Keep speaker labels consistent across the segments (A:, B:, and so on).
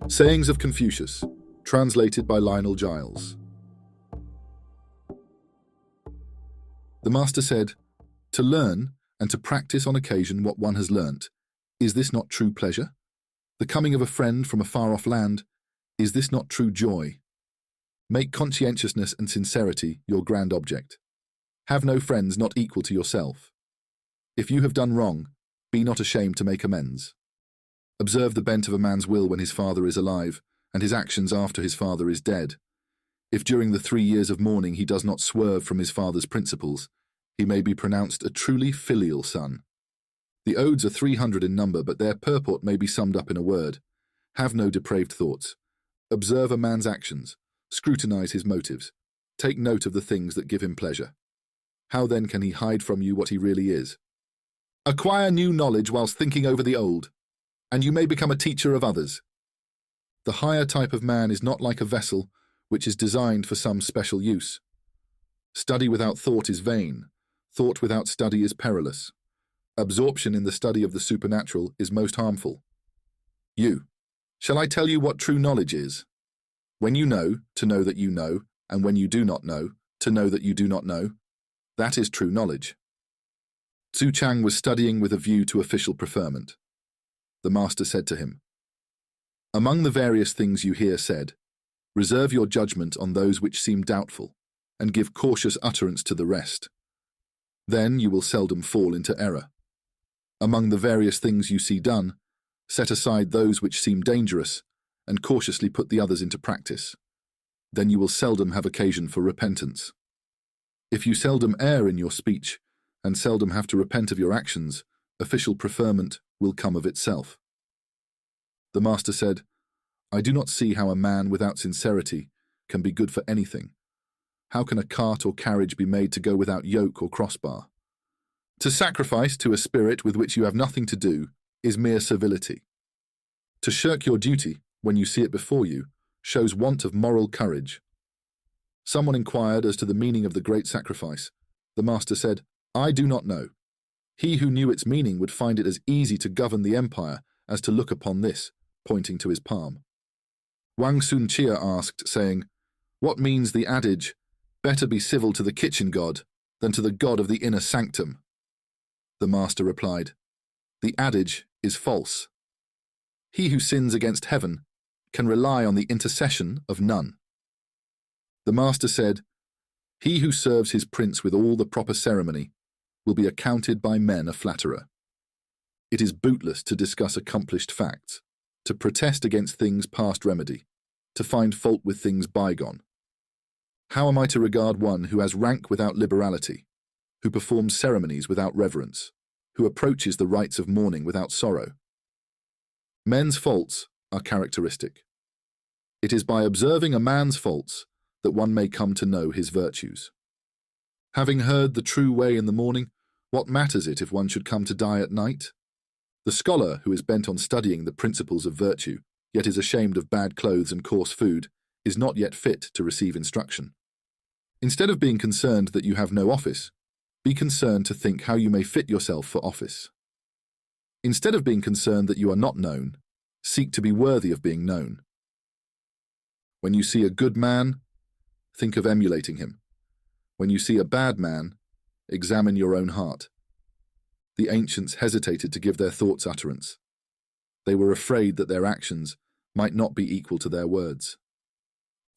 A: Sayings of Confucius, translated by Lionel Giles. The master said, "To learn and to practice on occasion what one has learnt, is this not true pleasure? The coming of a friend from a far-off land, is this not true joy? Make conscientiousness and sincerity your grand object. Have no friends not equal to yourself. If you have done wrong, be not ashamed to make amends. Observe the bent of a man's will when his father is alive, and his actions after his father is dead. If during the 3 years of mourning he does not swerve from his father's principles, he may be pronounced a truly filial son." The odes are 300 in number, but their purport may be summed up in a word. Have no depraved thoughts. Observe a man's actions. Scrutinize his motives. Take note of the things that give him pleasure. How then can he hide from you what he really is? Acquire new knowledge whilst thinking over the old, and you may become a teacher of others. The higher type of man is not like a vessel which is designed for some special use. Study without thought is vain. Thought without study is perilous. Absorption in the study of the supernatural is most harmful. Shall I tell you what true knowledge is? When you know, to know that you know, and when you do not know, to know that you do not know, that is true knowledge. Tzu Chang was studying with a view to official preferment. The master said to him, "Among the various things you hear said, reserve your judgment on those which seem doubtful, and give cautious utterance to the rest. Then you will seldom fall into error. Among the various things you see done, set aside those which seem dangerous, and cautiously put the others into practice. Then you will seldom have occasion for repentance. If you seldom err in your speech, and seldom have to repent of your actions, official preferment will come of itself." The master said, "I do not see how a man without sincerity can be good for anything. How can a cart or carriage be made to go without yoke or crossbar? To sacrifice to a spirit with which you have nothing to do is mere servility. To shirk your duty when you see it before you shows want of moral courage." Someone inquired as to the meaning of the great sacrifice. The master said, "I do not know. He who knew its meaning would find it as easy to govern the empire as to look upon this," pointing to his palm. Wang Sun-chia asked, saying, "What means the adage, 'Better be civil to the kitchen god than to the god of the inner sanctum'?" The master replied, "The adage is false. He who sins against heaven can rely on the intercession of none." The master said, "He who serves his prince with all the proper ceremony will be accounted by men a flatterer. It is bootless to discuss accomplished facts, to protest against things past remedy, to find fault with things bygone. How am I to regard one who has rank without liberality, who performs ceremonies without reverence, who approaches the rites of mourning without sorrow? Men's faults are characteristic. It is by observing a man's faults that one may come to know his virtues. Having heard the true way in the morning, what matters it if one should come to die at night? The scholar who is bent on studying the principles of virtue, yet is ashamed of bad clothes and coarse food, is not yet fit to receive instruction. Instead of being concerned that you have no office, be concerned to think how you may fit yourself for office. Instead of being concerned that you are not known, seek to be worthy of being known. When you see a good man, think of emulating him. When you see a bad man, examine your own heart." The ancients hesitated to give their thoughts utterance. They were afraid that their actions might not be equal to their words.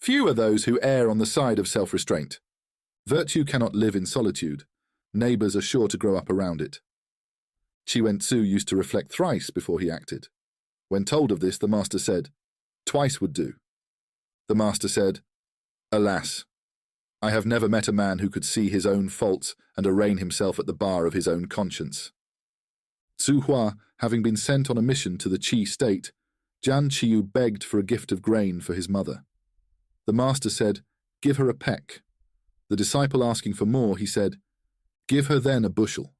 A: Few are those who err on the side of self-restraint. Virtue cannot live in solitude. Neighbours are sure to grow up around it. Chi Wen-tzu used to reflect thrice before he acted. When told of this, the master said, "Twice would do." The master said, "Alas, I have never met a man who could see his own faults and arraign himself at the bar of his own conscience." Tzu Hua, having been sent on a mission to the Qi state, Jian Qiu begged for a gift of grain for his mother. The master said, "Give her a peck." The disciple asking for more, he said, "Give her then a bushel."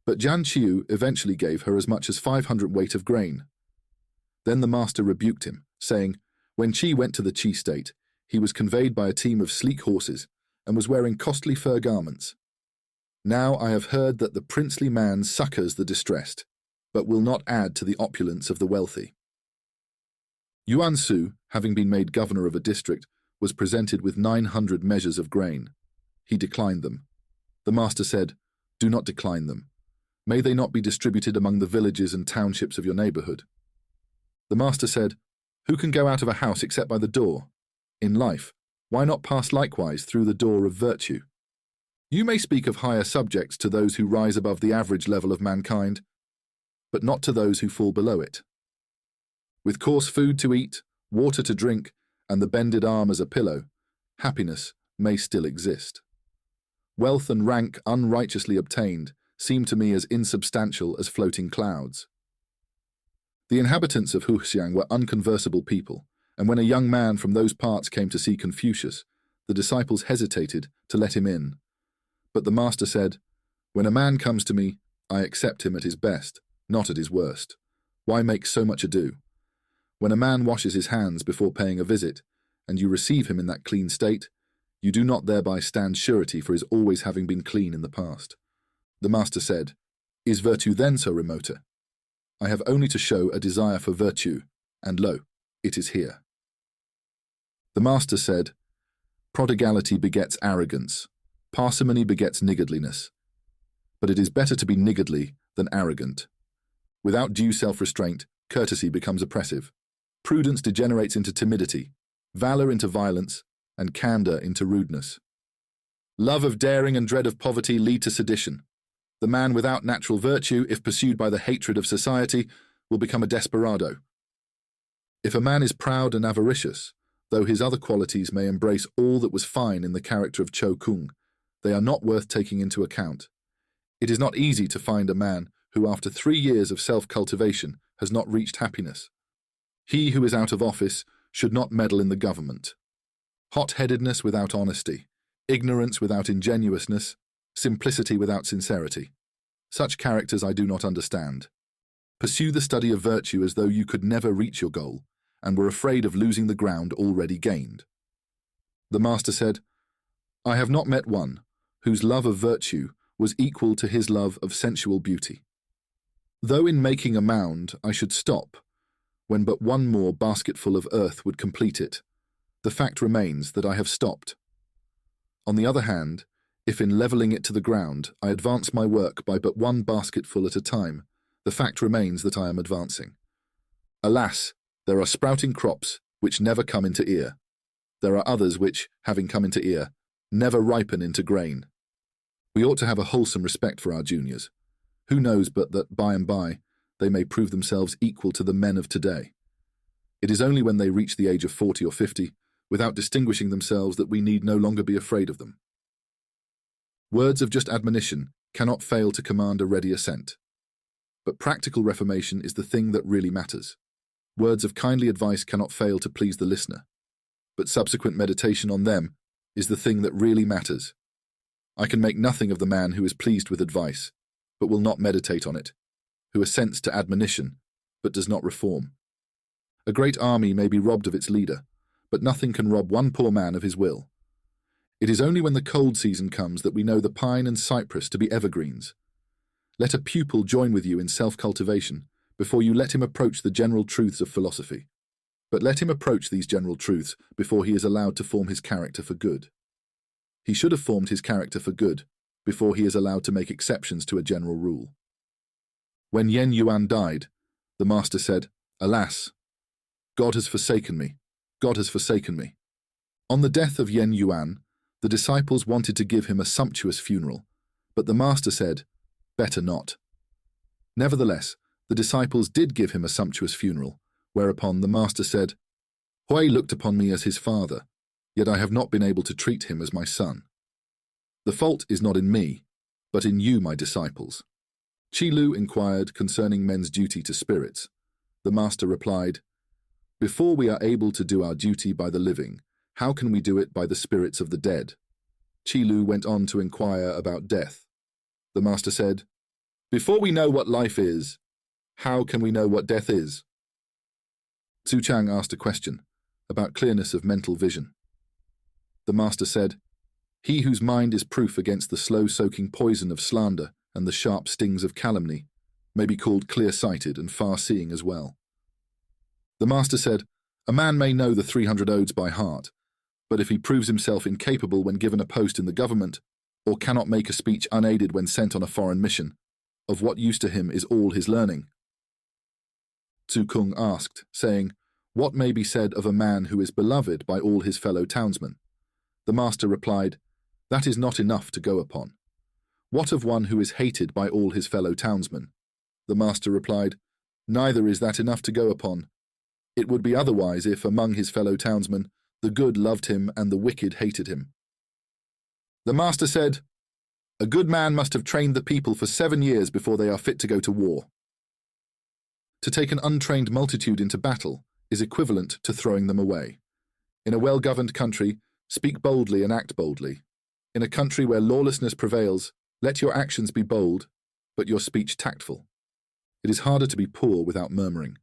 A: But Jian Qiu eventually gave her as much as 500 weight of grain. Then the master rebuked him, saying, when Qi went to the Qi state, he was conveyed by a team of sleek horses and was wearing costly fur garments. Now I have heard that the princely man succors the distressed, but will not add to the opulence of the wealthy. Yuan Su, having been made governor of a district, was presented with 900 measures of grain. He declined them. The master said, "Do not decline them. May they not be distributed among the villages and townships of your neighborhood." The master said, "Who can go out of a house except by the door? In life, why not pass likewise through the door of virtue? You may speak of higher subjects to those who rise above the average level of mankind, but not to those who fall below it. With coarse food to eat, water to drink, and the bended arm as a pillow, happiness may still exist. Wealth and rank unrighteously obtained seem to me as insubstantial as floating clouds." The inhabitants of Huxiang were unconversable people, and when a young man from those parts came to see Confucius, the disciples hesitated to let him in. But the master said, "When a man comes to me, I accept him at his best, not at his worst. Why make so much ado? When a man washes his hands before paying a visit, and you receive him in that clean state, you do not thereby stand surety for his always having been clean in the past." The master said, "Is virtue then so remoter? I have only to show a desire for virtue, and lo, it is here." The master said, "Prodigality begets arrogance, parsimony begets niggardliness. But it is better to be niggardly than arrogant. Without due self-restraint, courtesy becomes oppressive. Prudence degenerates into timidity, valor into violence, and candor into rudeness. Love of daring and dread of poverty lead to sedition. The man without natural virtue, if pursued by the hatred of society, will become a desperado. If a man is proud and avaricious, though his other qualities may embrace all that was fine in the character of Cho Kung, they are not worth taking into account. It is not easy to find a man who, after 3 years of self-cultivation, has not reached happiness. He who is out of office should not meddle in the government. Hot-headedness without honesty, ignorance without ingenuousness, simplicity without sincerity. Such characters I do not understand. Pursue the study of virtue as though you could never reach your goal, and were afraid of losing the ground already gained." The master said, "I have not met one whose love of virtue was equal to his love of sensual beauty. Though in making a mound I should stop, when but one more basketful of earth would complete it, the fact remains that I have stopped. On the other hand, if in levelling it to the ground I advance my work by but one basketful at a time, the fact remains that I am advancing. Alas, there are sprouting crops which never come into ear. There are others which, having come into ear, never ripen into grain. We ought to have a wholesome respect for our juniors. Who knows but that by and by they may prove themselves equal to the men of today? It is only when they reach the age of 40 or 50, without distinguishing themselves, that we need no longer be afraid of them." Words of just admonition cannot fail to command a ready assent. But practical reformation is the thing that really matters. Words of kindly advice cannot fail to please the listener. But subsequent meditation on them is the thing that really matters. I can make nothing of the man who is pleased with advice, but will not meditate on it, who assents to admonition, but does not reform. A great army may be robbed of its leader, but nothing can rob one poor man of his will. It is only when the cold season comes that we know the pine and cypress to be evergreens. Let a pupil join with you in self-cultivation before you let him approach the general truths of philosophy. But let him approach these general truths before he is allowed to form his character for good. He should have formed his character for good before he is allowed to make exceptions to a general rule. When Yen Yuan died, the master said, "Alas, God has forsaken me. God has forsaken me." On the death of Yen Yuan, the disciples wanted to give him a sumptuous funeral, but the master said, "Better not." Nevertheless, the disciples did give him a sumptuous funeral, whereupon the master said, "Hui looked upon me as his father, yet I have not been able to treat him as my son. The fault is not in me, but in you, my disciples." Qilu inquired concerning men's duty to spirits. The master replied, "Before we are able to do our duty by the living, how can we do it by the spirits of the dead?" Qilu went on to inquire about death. The master said, "Before we know what life is, how can we know what death is?" Tzu Chang asked a question about clearness of mental vision. The master said, "He whose mind is proof against the slow-soaking poison of slander and the sharp stings of calumny may be called clear-sighted and far-seeing as well." The master said, A man may know the 300 odes by heart, but if he proves himself incapable when given a post in the government, or cannot make a speech unaided when sent on a foreign mission, of what use to him is all his learning? Tzu Kung asked, saying, "What may be said of a man who is beloved by all his fellow townsmen?" The master replied, "That is not enough to go upon." "What of one who is hated by all his fellow townsmen?" The master replied, "Neither is that enough to go upon. It would be otherwise if, among his fellow townsmen, the good loved him and the wicked hated him." The master said, "A good man must have trained the people for 7 years before they are fit to go to war." To take an untrained multitude into battle is equivalent to throwing them away. In a well-governed country, speak boldly and act boldly. In a country where lawlessness prevails, let your actions be bold, but your speech tactful. It is harder to be poor without murmuring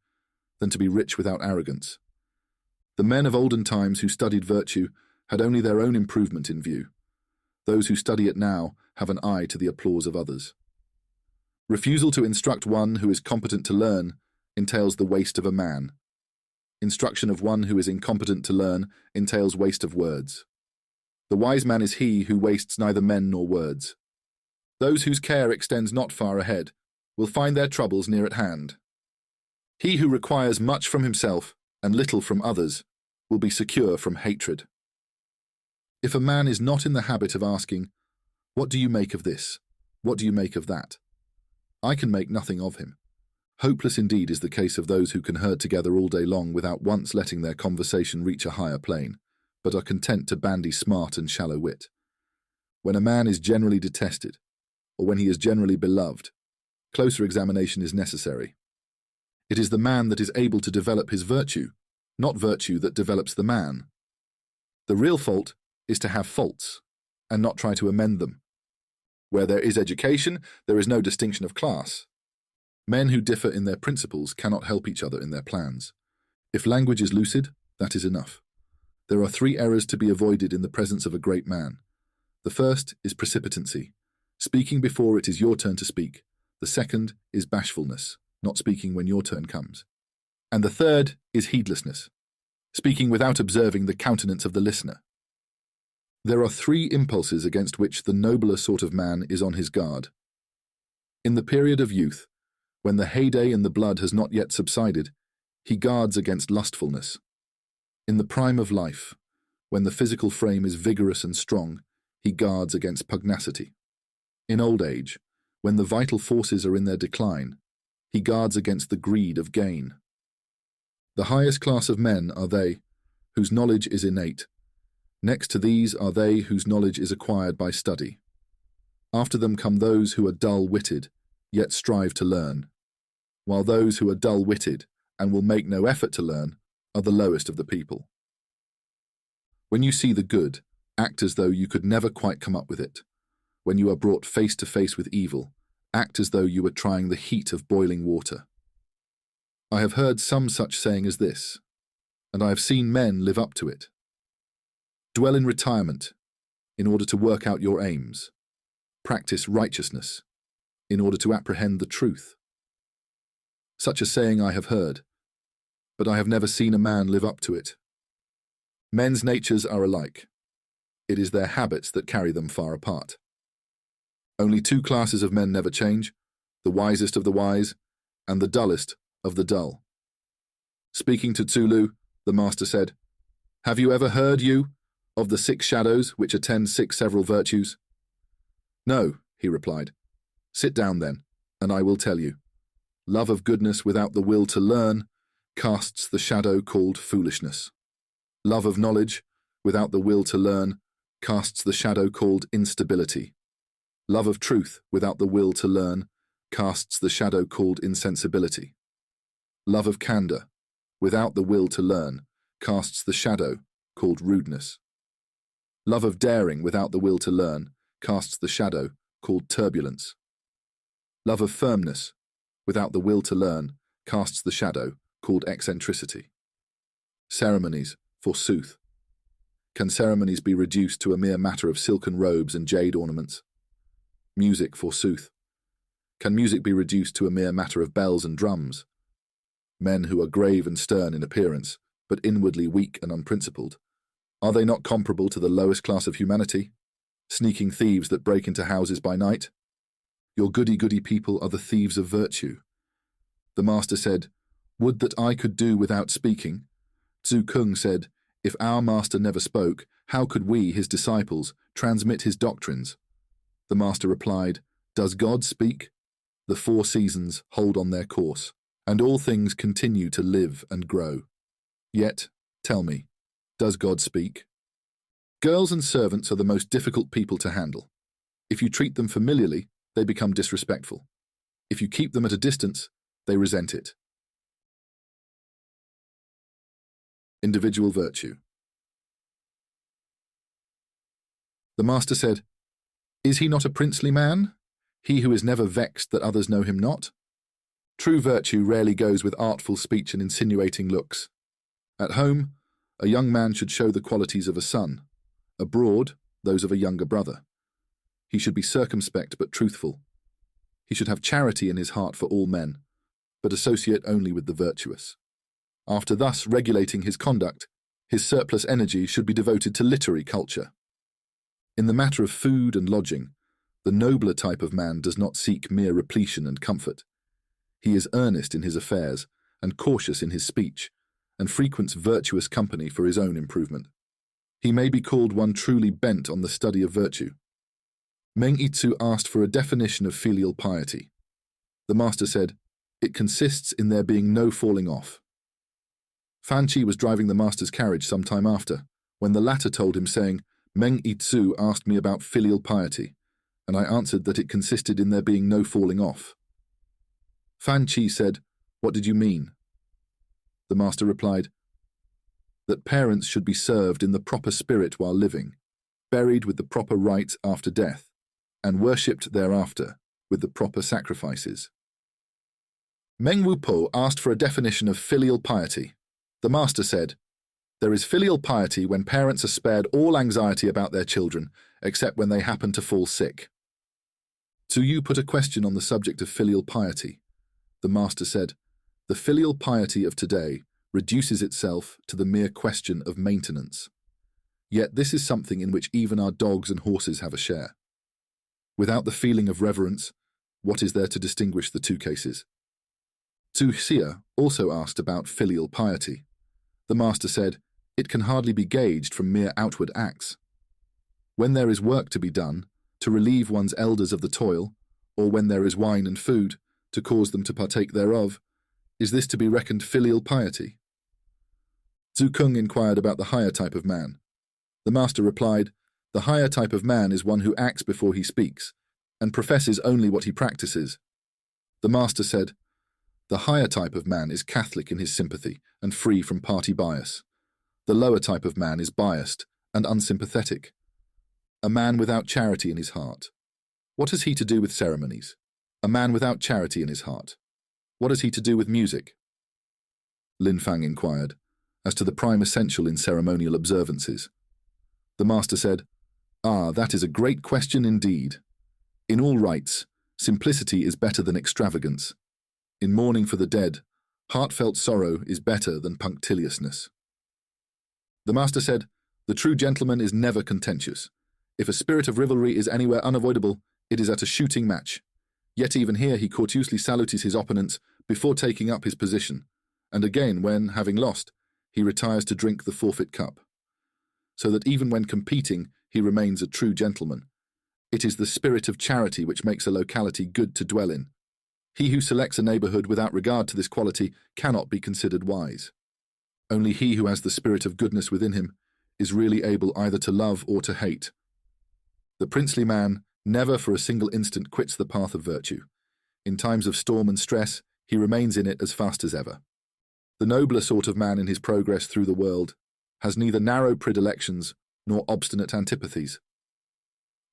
A: than to be rich without arrogance. The men of olden times who studied virtue had only their own improvement in view. Those who study it now have an eye to the applause of others. Refusal to instruct one who is competent to learn entails the waste of a man. Instruction of one who is incompetent to learn entails waste of words. The wise man is he who wastes neither men nor words. Those whose care extends not far ahead will find their troubles near at hand. He who requires much from himself and little from others will be secure from hatred. If a man is not in the habit of asking, "What do you make of this? What do you make of that?" I can make nothing of him. Hopeless indeed is the case of those who can herd together all day long without once letting their conversation reach a higher plane, but are content to bandy smart and shallow wit. When a man is generally detested, or when he is generally beloved, closer examination is necessary. It is the man that is able to develop his virtue, not virtue that develops the man. The real fault is to have faults, and not try to amend them. Where there is education, there is no distinction of class. Men who differ in their principles cannot help each other in their plans. If language is lucid, that is enough. There are 3 errors to be avoided in the presence of a great man. The first is precipitancy, speaking before it is your turn to speak. The second is bashfulness, not speaking when your turn comes. And the third is heedlessness, speaking without observing the countenance of the listener. There are 3 impulses against which the nobler sort of man is on his guard. In the period of youth, when the heyday in the blood has not yet subsided, he guards against lustfulness. In the prime of life, when the physical frame is vigorous and strong, he guards against pugnacity. In old age, when the vital forces are in their decline, he guards against the greed of gain. The highest class of men are they whose knowledge is innate. Next to these are they whose knowledge is acquired by study. After them come those who are dull-witted, yet strive to learn, while those who are dull-witted and will make no effort to learn are the lowest of the people. When you see the good, act as though you could never quite come up with it. When you are brought face to face with evil, act as though you were trying the heat of boiling water. I have heard some such saying as this, and I have seen men live up to it. Dwell in retirement in order to work out your aims. Practice righteousness in order to apprehend the truth. Such a saying I have heard, but I have never seen a man live up to it. Men's natures are alike. It is their habits that carry them far apart. Only 2 classes of men never change, the wisest of the wise and the dullest of the dull. Speaking to Tsulu, the master said, "Have you ever heard, you, of the 6 shadows which attend 6 several virtues?" "No," he replied. "Sit down then, and I will tell you. Love of goodness without the will to learn casts the shadow called foolishness. Love of knowledge without the will to learn casts the shadow called instability. Love of truth without the will to learn casts the shadow called insensibility. Love of candor without the will to learn casts the shadow called rudeness. Love of daring without the will to learn casts the shadow called turbulence. Love of firmness without the will to learn casts the shadow called eccentricity. Ceremonies, forsooth. Can ceremonies be reduced to a mere matter of silken robes and jade ornaments? Music, forsooth. Can music be reduced to a mere matter of bells and drums? Men who are grave and stern in appearance but inwardly weak and unprincipled? Are they not comparable to the lowest class of humanity? Sneaking thieves that break into houses by night? Your goody-goody people are the thieves of virtue. The master said, "Would that I could do without speaking." Tzu Kung said, "If our master never spoke, how could we, his disciples, transmit his doctrines?" The master replied, "Does God speak? The four seasons hold on their course, and all things continue to live and grow. Yet, tell me, does God speak? Girls and servants are the most difficult people to handle. If you treat them familiarly, they become disrespectful. If you keep them at a distance, they resent it. Individual virtue. The master said, "Is he not a princely man? He who is never vexed that others know him not? True virtue rarely goes with artful speech and insinuating looks. At home, a young man should show the qualities of a son. Abroad, those of a younger brother. He should be circumspect but truthful. He should have charity in his heart for all men, but associate only with the virtuous. After thus regulating his conduct, his surplus energy should be devoted to literary culture. In the matter of food and lodging, the nobler type of man does not seek mere repletion and comfort. He is earnest in his affairs and cautious in his speech, and frequents virtuous company for his own improvement. He may be called one truly bent on the study of virtue." Meng Yitsu asked for a definition of filial piety. The master said, "It consists in there being no falling off." Fan Chi was driving the master's carriage some time after, when the latter told him, saying, "Meng Yitsu asked me about filial piety, and I answered that it consisted in there being no falling off." Fan Chi said, "What did you mean?" The master replied, "That parents should be served in the proper spirit while living, buried with the proper rites after death, and worshipped thereafter with the proper sacrifices." Meng Wupo asked for a definition of filial piety. The master said, "There is filial piety when parents are spared all anxiety about their children, except when they happen to fall sick." Tzu Yu put a question on the subject of filial piety. The master said, "The filial piety of today reduces itself to the mere question of maintenance. Yet this is something in which even our dogs and horses have a share. Without the feeling of reverence, what is there to distinguish the two cases?" Tzu Xia also asked about filial piety. The master said, "It can hardly be gauged from mere outward acts. When there is work to be done, to relieve one's elders of the toil, or when there is wine and food, to cause them to partake thereof, is this to be reckoned filial piety?" Tzu Kung inquired about the higher type of man. The master replied, "The higher type of man is one who acts before he speaks, and professes only what he practices." The master said, "The higher type of man is Catholic in his sympathy and free from party bias. The lower type of man is biased and unsympathetic. A man without charity in his heart. What has he to do with ceremonies? A man without charity in his heart. What has he to do with music?" Lin Fang inquired, as to the prime essential in ceremonial observances. The master said, "Ah, that is a great question indeed. In all rites, simplicity is better than extravagance. In mourning for the dead, heartfelt sorrow is better than punctiliousness." The master said, "The true gentleman is never contentious. If a spirit of rivalry is anywhere unavoidable, it is at a shooting match. Yet even here he courteously salutes his opponents before taking up his position, and again when, having lost, he retires to drink the forfeit cup. So that even when competing, he remains a true gentleman. It is the spirit of charity which makes a locality good to dwell in. He who selects a neighborhood without regard to this quality cannot be considered wise. Only he who has the spirit of goodness within him is really able either to love or to hate. The princely man never for a single instant quits the path of virtue. In times of storm and stress, he remains in it as fast as ever. The nobler sort of man in his progress through the world has neither narrow predilections nor obstinate antipathies.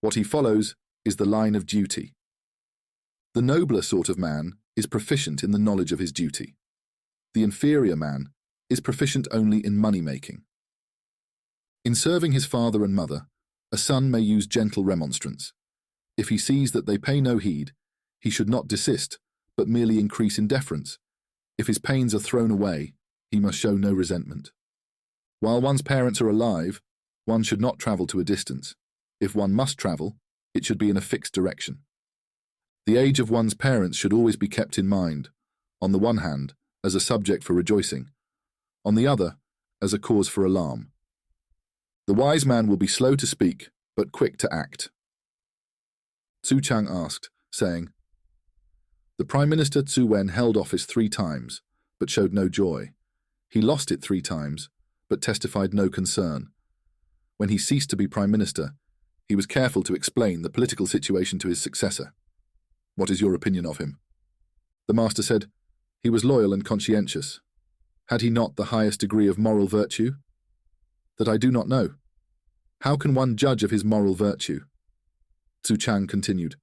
A: What he follows is the line of duty. The nobler sort of man is proficient in the knowledge of his duty. The inferior man is proficient only in money-making. In serving his father and mother, a son may use gentle remonstrance. If he sees that they pay no heed, he should not desist, but merely increase in deference. If his pains are thrown away, he must show no resentment. While one's parents are alive, one should not travel to a distance. If one must travel, it should be in a fixed direction. The age of one's parents should always be kept in mind, on the one hand, as a subject for rejoicing, on the other, as a cause for alarm. The wise man will be slow to speak, but quick to act. Tzu Chang asked, saying, The Prime Minister Tzu Wen held office 3 times, but showed no joy. He lost it 3 times, but testified no concern. When he ceased to be Prime Minister, he was careful to explain the political situation to his successor. What is your opinion of him? The master said, He was loyal and conscientious. Had he not the highest degree of moral virtue? That I do not know. How can one judge of his moral virtue? Tzu Chang continued.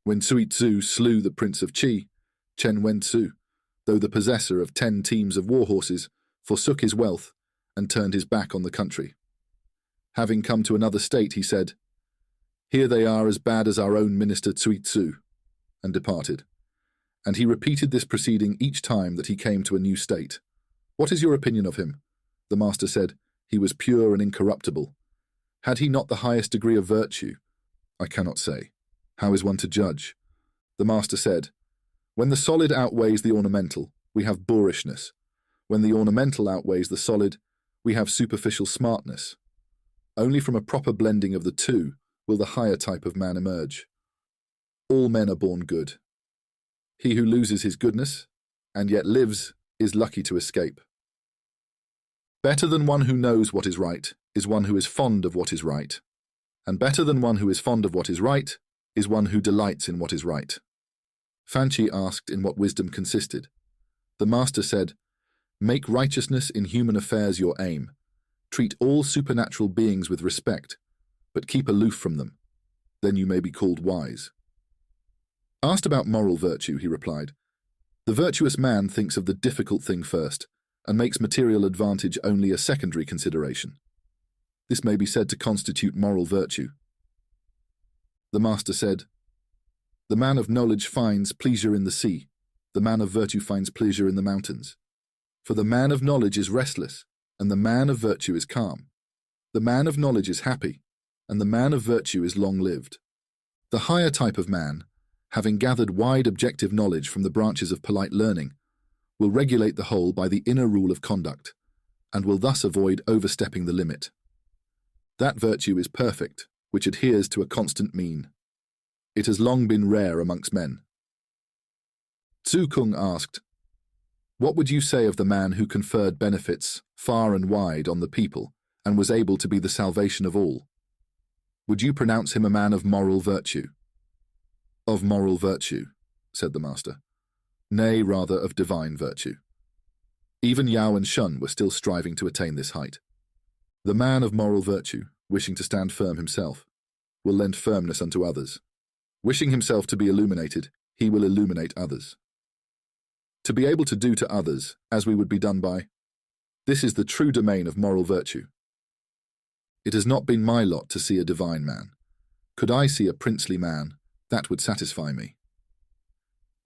A: When Sui Tzu slew the Prince of Qi, Chen Wen-tzu, though the possessor of 10 teams of war horses, forsook his wealth and turned his back on the country. Having come to another state, he said, Here they are as bad as our own minister Sui Tzu, and departed. And he repeated this proceeding each time that he came to a new state. What is your opinion of him? The master said, He was pure and incorruptible. Had he not the highest degree of virtue? I cannot say. How is one to judge? The master said, When the solid outweighs the ornamental, we have boorishness. When the ornamental outweighs the solid, we have superficial smartness. Only from a proper blending of the two will the higher type of man emerge. All men are born good. He who loses his goodness, and yet lives, is lucky to escape. Better than one who knows what is right is one who is fond of what is right, and better than one who is fond of what is right is one who delights in what is right. Fanchi asked in what wisdom consisted. The master said, Make righteousness in human affairs your aim. Treat all supernatural beings with respect, but keep aloof from them. Then you may be called wise. Asked about moral virtue, he replied, The virtuous man thinks of the difficult thing first, and makes material advantage only a secondary consideration. This may be said to constitute moral virtue. The master said, The man of knowledge finds pleasure in the sea, the man of virtue finds pleasure in the mountains. For the man of knowledge is restless, and the man of virtue is calm. The man of knowledge is happy, and the man of virtue is long-lived. The higher type of man, having gathered wide objective knowledge from the branches of polite learning, will regulate the whole by the inner rule of conduct, and will thus avoid overstepping the limit. That virtue is perfect, which adheres to a constant mean. It has long been rare amongst men. Tzu Kung asked, What would you say of the man who conferred benefits far and wide on the people and was able to be the salvation of all? Would you pronounce him a man of moral virtue? Of moral virtue, said the master. Nay, rather of divine virtue. Even Yao and Shun were still striving to attain this height. The man of moral virtue, wishing to stand firm himself, will lend firmness unto others. Wishing himself to be illuminated, he will illuminate others. To be able to do to others as we would be done by, this is the true domain of moral virtue. It has not been my lot to see a divine man. Could I see a princely man, that would satisfy me.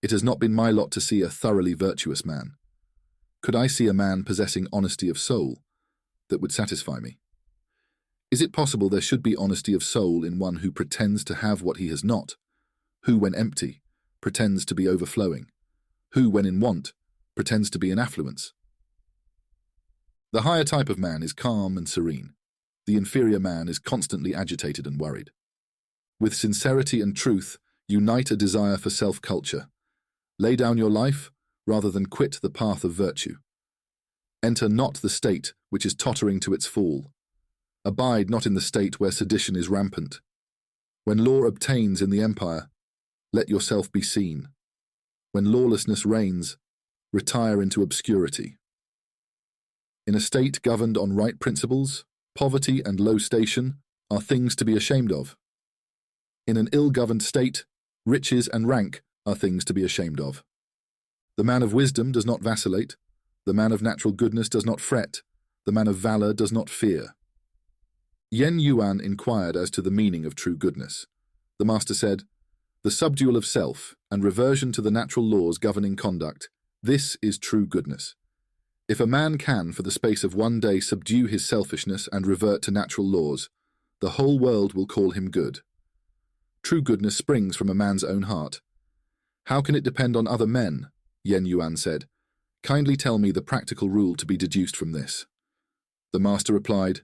A: It has not been my lot to see a thoroughly virtuous man. Could I see a man possessing honesty of soul, that would satisfy me? Is it possible there should be honesty of soul in one who pretends to have what he has not, who, when empty, pretends to be overflowing, who, when in want, pretends to be in affluence? The higher type of man is calm and serene. The inferior man is constantly agitated and worried. With sincerity and truth, unite a desire for self-culture. Lay down your life rather than quit the path of virtue. Enter not the state which is tottering to its fall. Abide not in the state where sedition is rampant. When law obtains in the empire, let yourself be seen. When lawlessness reigns, retire into obscurity. In a state governed on right principles, poverty and low station are things to be ashamed of. In an ill-governed state, riches and rank are things to be ashamed of. The man of wisdom does not vacillate. The man of natural goodness does not fret. The man of valor does not fear. Yen Yuan inquired as to the meaning of true goodness. The master said, The subdual of self and reversion to the natural laws governing conduct, this is true goodness. If a man can, for the space of one day, subdue his selfishness and revert to natural laws, the whole world will call him good. True goodness springs from a man's own heart. How can it depend on other men? Yen Yuan said. Kindly tell me the practical rule to be deduced from this. The master replied,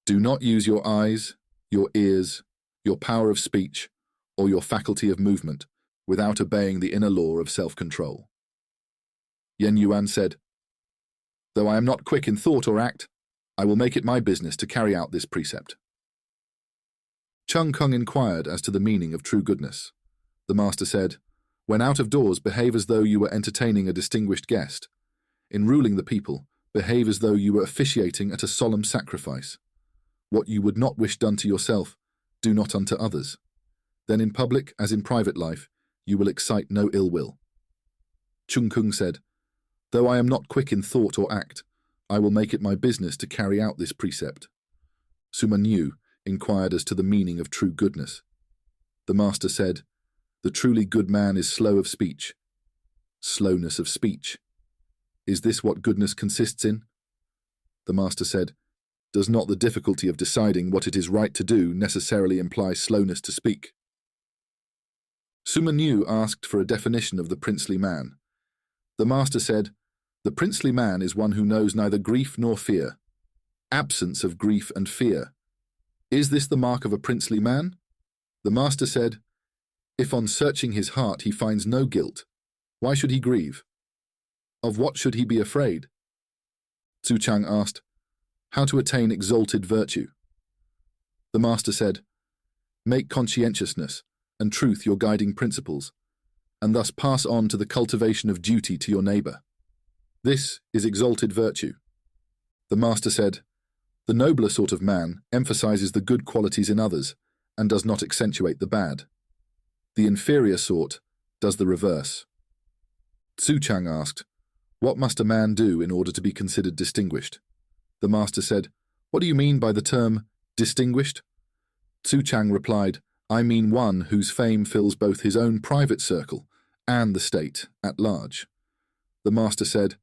A: Do not use your eyes, your ears, your power of speech, or your faculty of movement without obeying the inner law of self-control. Yen Yuan said, Though I am not quick in thought or act, I will make it my business to carry out this precept. Chung Kung inquired as to the meaning of true goodness. The master said, When out of doors, behave as though you were entertaining a distinguished guest. In ruling the people, behave as though you were officiating at a solemn sacrifice. What you would not wish done to yourself, do not unto others. Then in public, as in private life, you will excite no ill will. Chung Kung said, Though I am not quick in thought or act, I will make it my business to carry out this precept. Suma Nu inquired as to the meaning of true goodness. The master said, The truly good man is slow of speech. Slowness of speech. Is this what goodness consists in? The master said, Does not the difficulty of deciding what it is right to do necessarily imply slowness to speak? Suma Nu asked for a definition of the princely man. The master said, The princely man is one who knows neither grief nor fear. Absence of grief and fear. Is this the mark of a princely man? The master said, If on searching his heart he finds no guilt, why should he grieve? Of what should he be afraid? Tzu Chang asked, How to attain exalted virtue? The master said, Make conscientiousness and truth your guiding principles, and thus pass on to the cultivation of duty to your neighbour. This is exalted virtue. The master said, The nobler sort of man emphasizes the good qualities in others and does not accentuate the bad. The inferior sort does the reverse. Tzu Chang asked, What must a man do in order to be considered distinguished? The master said, What do you mean by the term distinguished? Tzu Chang replied, I mean one whose fame fills both his own private circle and the state at large. The master said,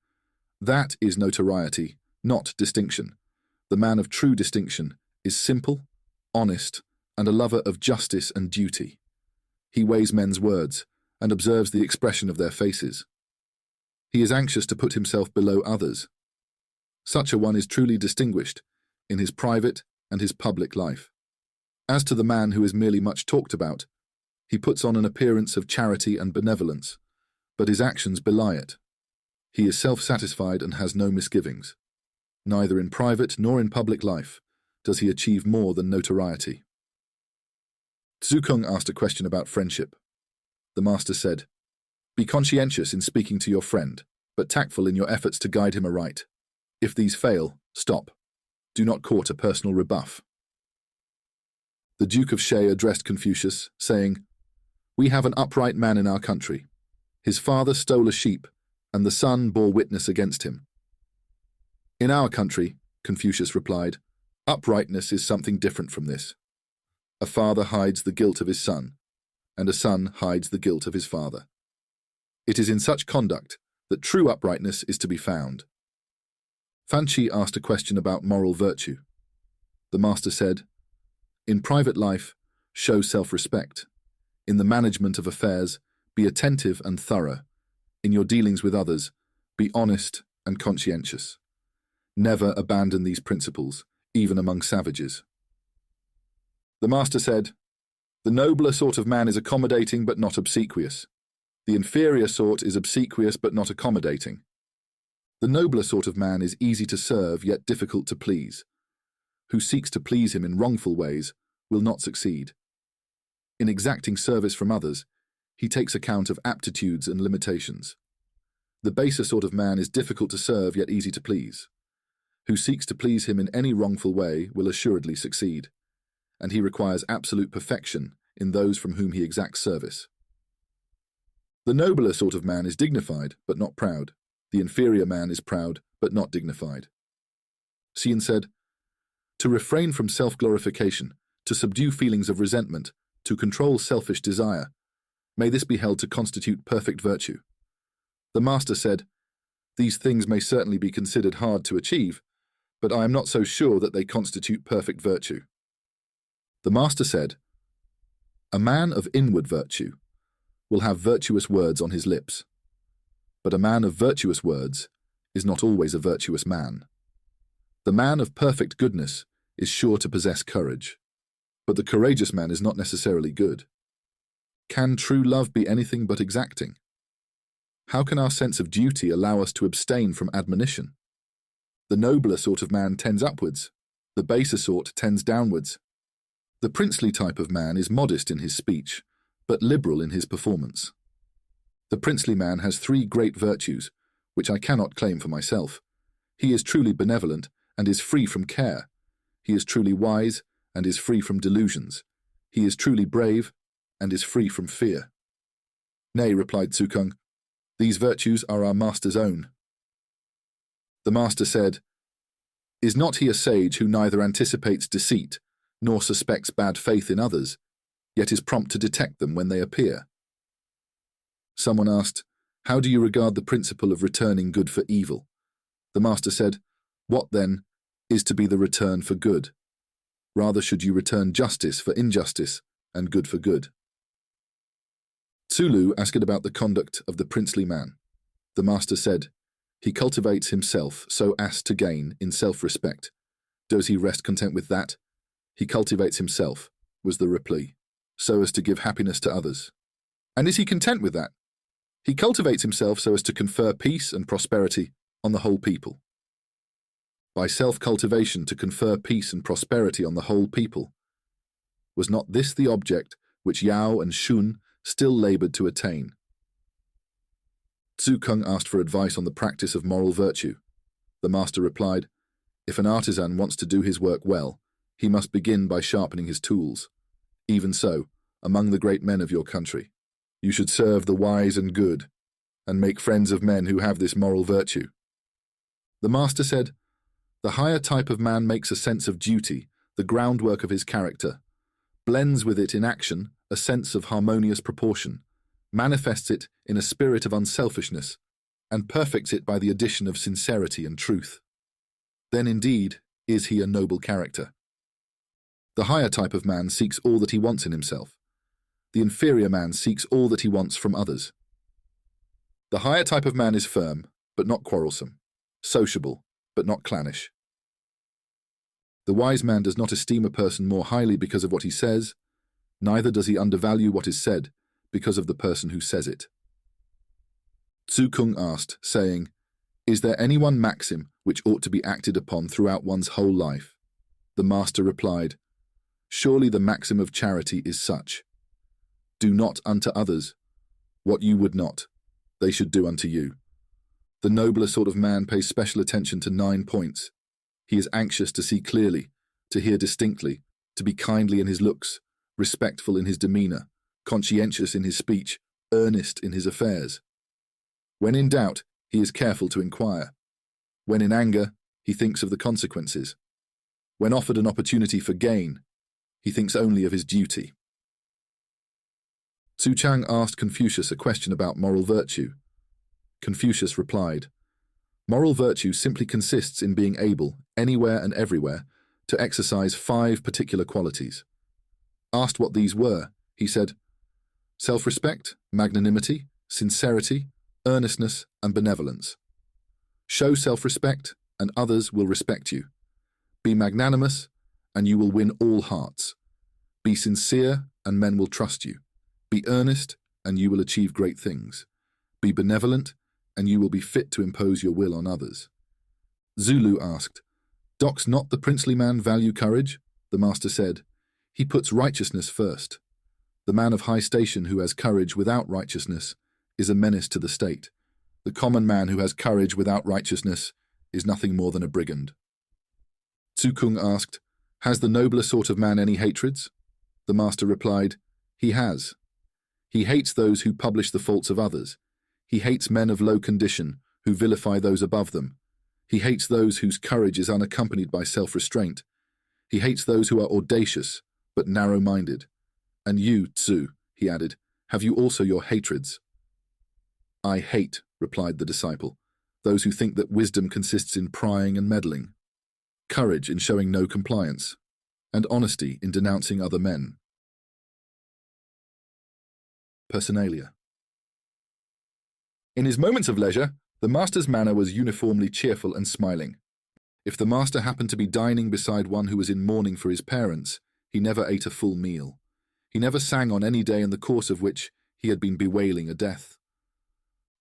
A: That is notoriety, not distinction. The man of true distinction is simple, honest, and a lover of justice and duty. He weighs men's words and observes the expression of their faces. He is anxious to put himself below others. Such a one is truly distinguished in his private and his public life. As to the man who is merely much talked about, he puts on an appearance of charity and benevolence, but his actions belie it. He is self-satisfied and has no misgivings. Neither in private nor in public life does he achieve more than notoriety. Tzu Kung asked a question about friendship. The master said, Be conscientious in speaking to your friend, but tactful in your efforts to guide him aright. If these fail, stop. Do not court a personal rebuff. The Duke of Shay addressed Confucius, saying, We have an upright man in our country. His father stole a sheep, and the son bore witness against him. In our country, Confucius replied, uprightness is something different from this. A father hides the guilt of his son, and a son hides the guilt of his father. It is in such conduct that true uprightness is to be found. Fan Chi asked a question about moral virtue. The master said, In private life, show self-respect. In the management of affairs, be attentive and thorough. In your dealings with others, be honest and conscientious. Never abandon these principles, even among savages. The master said, The nobler sort of man is accommodating but not obsequious. The inferior sort is obsequious but not accommodating. The nobler sort of man is easy to serve yet difficult to please. Who seeks to please him in wrongful ways will not succeed. In exacting service from others, he takes account of aptitudes and limitations. The baser sort of man is difficult to serve yet easy to please. Who seeks to please him in any wrongful way will assuredly succeed, and he requires absolute perfection in those from whom he exacts service. The nobler sort of man is dignified but not proud. The inferior man is proud but not dignified. Xian said, To refrain from self-glorification, to subdue feelings of resentment, to control selfish desire, may this be held to constitute perfect virtue. The master said, These things may certainly be considered hard to achieve, but I am not so sure that they constitute perfect virtue. The master said, "A man of inward virtue will have virtuous words on his lips, but a man of virtuous words is not always a virtuous man. The man of perfect goodness is sure to possess courage, but the courageous man is not necessarily good. Can true love be anything but exacting? How can our sense of duty allow us to abstain from admonition? The nobler sort of man tends upwards, the baser sort tends downwards. The princely type of man is modest in his speech, but liberal in his performance. The princely man has three great virtues, which I cannot claim for myself. He is truly benevolent and is free from care. He is truly wise and is free from delusions. He is truly brave and is free from fear." "Nay," replied Tsukung, "these virtues are our master's own." The master said, "Is not he a sage who neither anticipates deceit nor suspects bad faith in others, yet is prompt to detect them when they appear?" Someone asked, "How do you regard the principle of returning good for evil?" The master said, "What, then, is to be the return for good? Rather should you return justice for injustice and good for good." Tsulu asked about the conduct of the princely man. The master said, "He cultivates himself so as to gain in self-respect. Does he rest content with that?" "He cultivates himself," was the reply, "so as to give happiness to others." "And is he content with that?" "He cultivates himself so as to confer peace and prosperity on the whole people." By self-cultivation to confer peace and prosperity on the whole people. Was not this the object which Yao and Shun still labored to attain? Tsukung asked for advice on the practice of moral virtue. The master replied, "If an artisan wants to do his work well, he must begin by sharpening his tools. Even so, among the great men of your country, you should serve the wise and good, and make friends of men who have this moral virtue." The master said, "The higher type of man makes a sense of duty the groundwork of his character, blends with it in action a sense of harmonious proportion, manifests it in a spirit of unselfishness, and perfects it by the addition of sincerity and truth. Then indeed is he a noble character." The higher type of man seeks all that he wants in himself. The inferior man seeks all that he wants from others. The higher type of man is firm, but not quarrelsome, sociable, but not clannish. The wise man does not esteem a person more highly because of what he says, neither does he undervalue what is said because of the person who says it. Tsukung asked, saying, "Is there any one maxim which ought to be acted upon throughout one's whole life?" The master replied, "Surely the maxim of charity is such. Do not unto others what you would not they should do unto you." The nobler sort of man pays special attention to 9 points. He is anxious to see clearly, to hear distinctly, to be kindly in his looks, respectful in his demeanor, conscientious in his speech, earnest in his affairs. When in doubt, he is careful to inquire. When in anger, he thinks of the consequences. When offered an opportunity for gain, he thinks only of his duty. Tzu Chang asked Confucius a question about moral virtue. Confucius replied, "Moral virtue simply consists in being able, anywhere and everywhere, to exercise 5 particular qualities." Asked what these were, he said, "Self-respect, magnanimity, sincerity, earnestness, and benevolence. Show self-respect, and others will respect you. Be magnanimous, and you will win all hearts. Be sincere, and men will trust you. Be earnest, and you will achieve great things. Be benevolent, and you will be fit to impose your will on others." Zulu asked, "Docs not the princely man value courage?" The master said, "He puts righteousness first. The man of high station who has courage without righteousness is a menace to the state. The common man who has courage without righteousness is nothing more than a brigand." Tsukung asked, "Has the nobler sort of man any hatreds?" The master replied, "He has. He hates those who publish the faults of others. He hates men of low condition who vilify those above them. He hates those whose courage is unaccompanied by self-restraint. He hates those who are audacious, but narrow-minded. And you, Tzu," he added, "have you also your hatreds?" "I hate," replied the disciple, those who think that wisdom consists in prying and meddling, courage in showing no compliance, and honesty in denouncing other men. Personalia. In his moments of leisure, the master's manner was uniformly cheerful and smiling. If the master happened to be dining beside one who was in mourning for his parents, he never ate a full meal. He never sang on any day in the course of which he had been bewailing a death.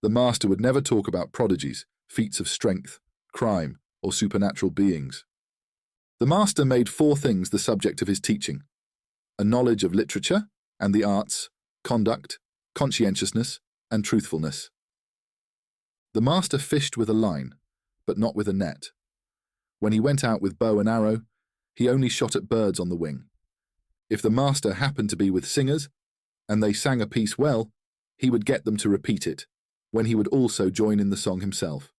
A: The master would never talk about prodigies, feats of strength, crime, or supernatural beings. The master made 4 things the subject of his teaching: a knowledge of literature and the arts, conduct, conscientiousness, and truthfulness. The master fished with a line, but not with a net. When he went out with bow and arrow, he only shot at birds on the wing. If the master happened to be with singers, and they sang a piece well, he would get them to repeat it, when he would also join in the song himself.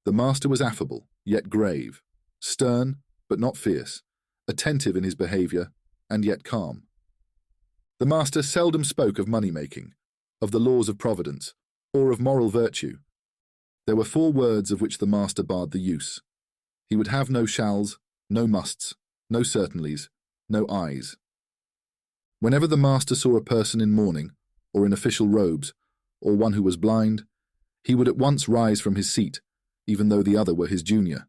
A: The master was affable, yet grave, stern, but not fierce, attentive in his behavior, and yet calm. The master seldom spoke of money-making, of the laws of providence, or of moral virtue. There were 4 words of which the master barred the use. He would have no shalls, no musts, no certainlys, no eyes. Whenever the master saw a person in mourning, or in official robes, or one who was blind, he would at once rise from his seat, even though the other were his junior,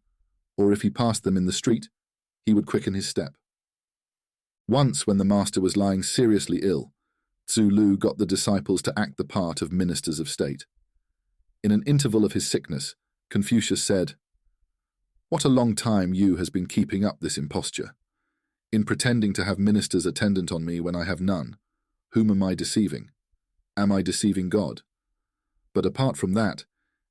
A: or if he passed them in the street, he would quicken his step. Once, when the master was lying seriously ill, Tzu Lu got the disciples to act the part of ministers of state. In an interval of his sickness, Confucius said, "What a long time Yu has been keeping up this imposture. In pretending to have ministers attendant on me when I have none, whom am I deceiving? Am I deceiving God? But apart from that,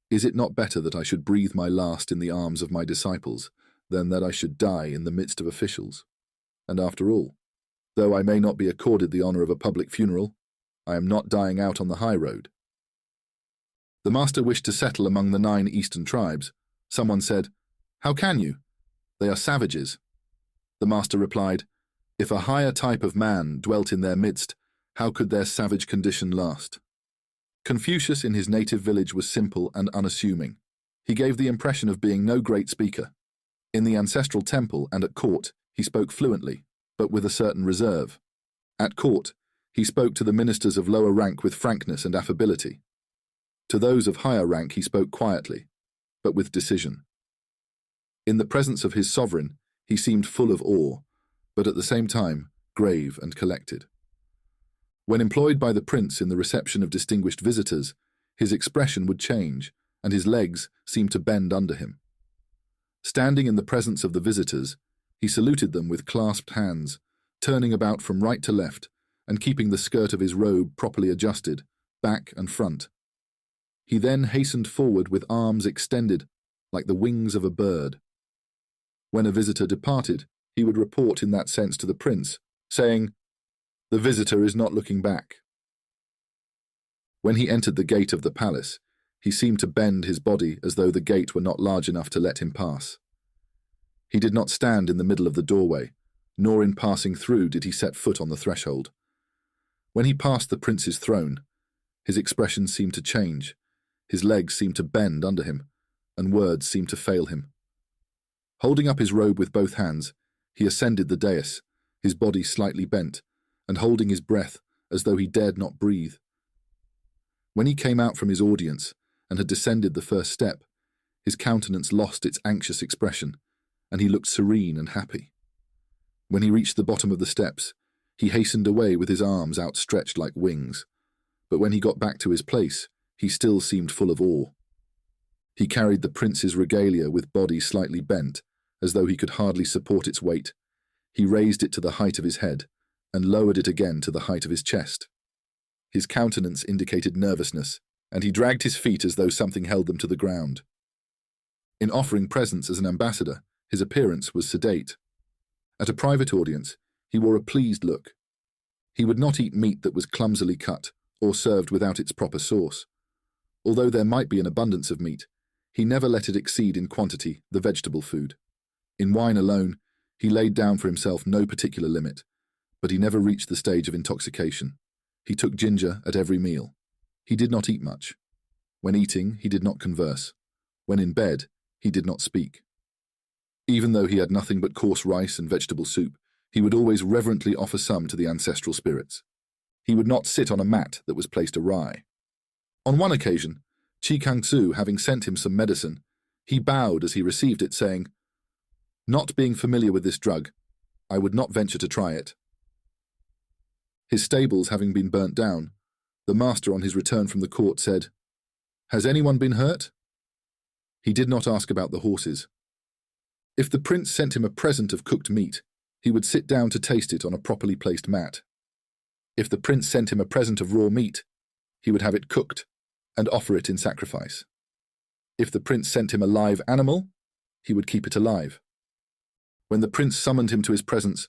A: is it not better that I should breathe my last in the arms of my disciples than that I should die in the midst of officials? And after all, though I may not be accorded the honor of a public funeral, I am not dying out on the high road." The master wished to settle among the 9 eastern tribes. Someone said, "How can you? They are savages." The master replied, "If a higher type of man dwelt in their midst, how could their savage condition last?" Confucius in his native village was simple and unassuming. He gave the impression of being no great speaker. In the ancestral temple and at court, he spoke fluently, but with a certain reserve. At court, he spoke to the ministers of lower rank with frankness and affability. To those of higher rank he spoke quietly, but with decision. In the presence of his sovereign, he seemed full of awe, but at the same time grave and collected. When employed by the prince in the reception of distinguished visitors, his expression would change, and his legs seemed to bend under him. Standing in the presence of the visitors, he saluted them with clasped hands, turning about from right to left and keeping the skirt of his robe properly adjusted, back and front. He then hastened forward with arms extended, like the wings of a bird. When a visitor departed, he would report in that sense to the prince, saying, "The visitor is not looking back." When he entered the gate of the palace, he seemed to bend his body as though the gate were not large enough to let him pass. He did not stand in the middle of the doorway, nor in passing through did he set foot on the threshold. When he passed the prince's throne, his expression seemed to change, his legs seemed to bend under him, and words seemed to fail him. Holding up his robe with both hands, he ascended the dais, his body slightly bent, and holding his breath as though he dared not breathe. When he came out from his audience and had descended the first step, his countenance lost its anxious expression, and he looked serene and happy. When he reached the bottom of the steps, he hastened away with his arms outstretched like wings, but when he got back to his place, he still seemed full of awe. He carried the prince's regalia with body slightly bent, as though he could hardly support its weight. He raised it to the height of his head, and lowered it again to the height of his chest. His countenance indicated nervousness, and he dragged his feet as though something held them to the ground. In offering presents as an ambassador, his appearance was sedate. At a private audience, he wore a pleased look. He would not eat meat that was clumsily cut or served without its proper sauce. Although there might be an abundance of meat, he never let it exceed in quantity the vegetable food. In wine alone, he laid down for himself no particular limit, but he never reached the stage of intoxication. He took ginger at every meal. He did not eat much. When eating, he did not converse. When in bed, he did not speak. Even though he had nothing but coarse rice and vegetable soup, he would always reverently offer some to the ancestral spirits. He would not sit on a mat that was placed awry. On one occasion, Chi Kang-tzu having sent him some medicine, he bowed as he received it, saying, "Not being familiar with this drug, I would not venture to try it." His stables having been burnt down, the master on his return from the court said, "Has anyone been hurt?" He did not ask about the horses. If the prince sent him a present of cooked meat, he would sit down to taste it on a properly placed mat. If the prince sent him a present of raw meat, he would have it cooked and offer it in sacrifice. If the prince sent him a live animal, he would keep it alive. When the prince summoned him to his presence,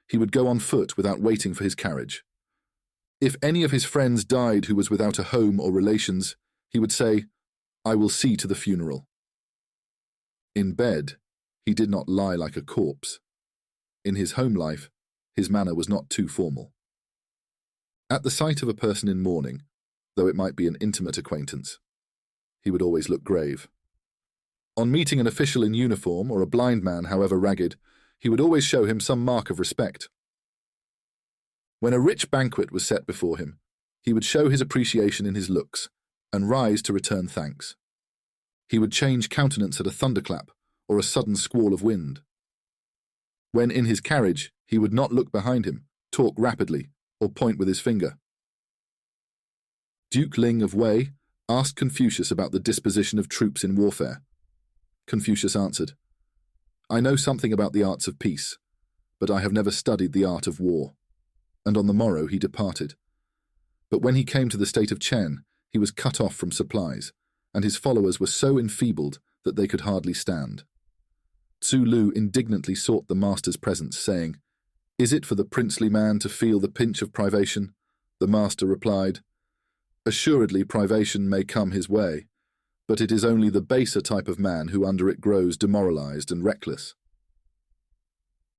A: he would go on foot without waiting for his carriage. If any of his friends died who was without a home or relations, he would say, "I will see to the funeral." In bed, he did not lie like a corpse. In his home life, his manner was not too formal. At the sight of a person in mourning, though it might be an intimate acquaintance, he would always look grave. On meeting an official in uniform or a blind man, however ragged, he would always show him some mark of respect. When a rich banquet was set before him, he would show his appreciation in his looks and rise to return thanks. He would change countenance at a thunderclap or a sudden squall of wind. When in his carriage, he would not look behind him, talk rapidly, or point with his finger. Duke Ling of Wei asked Confucius about the disposition of troops in warfare. Confucius answered, "I know something about the arts of peace, but I have never studied the art of war." And on the morrow he departed. But when he came to the state of Chen, he was cut off from supplies, and his followers were so enfeebled that they could hardly stand. Tzu Lu indignantly sought the master's presence, saying, "Is it for the princely man to feel the pinch of privation?" The master replied, "Assuredly privation may come his way, but it is only the baser type of man who under it grows demoralized and reckless."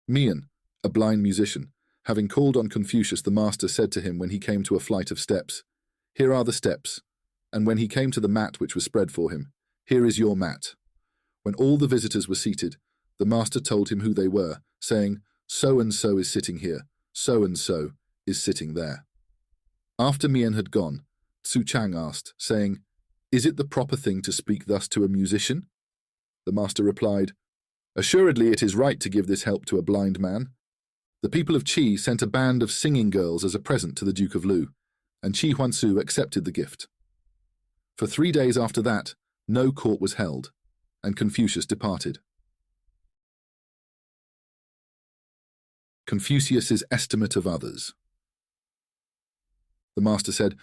A: Mian, a blind musician, having called on Confucius, the master said to him when he came to a flight of steps, "Here are the steps," and when he came to the mat which was spread for him, "Here is your mat." When all the visitors were seated, the master told him who they were, saying, "So-and-so is sitting here, so-and-so is sitting there." After Mian had gone, Tzu Chang asked, saying, "Is it the proper thing to speak thus to a musician?" The master replied, "Assuredly it is right to give this help to a blind man." The people of Qi sent a band of singing girls as a present to the Duke of Lu, and Qi Huangsu accepted the gift. For 3 days after that, no court was held, and Confucius departed. Confucius's estimate of others. The master said,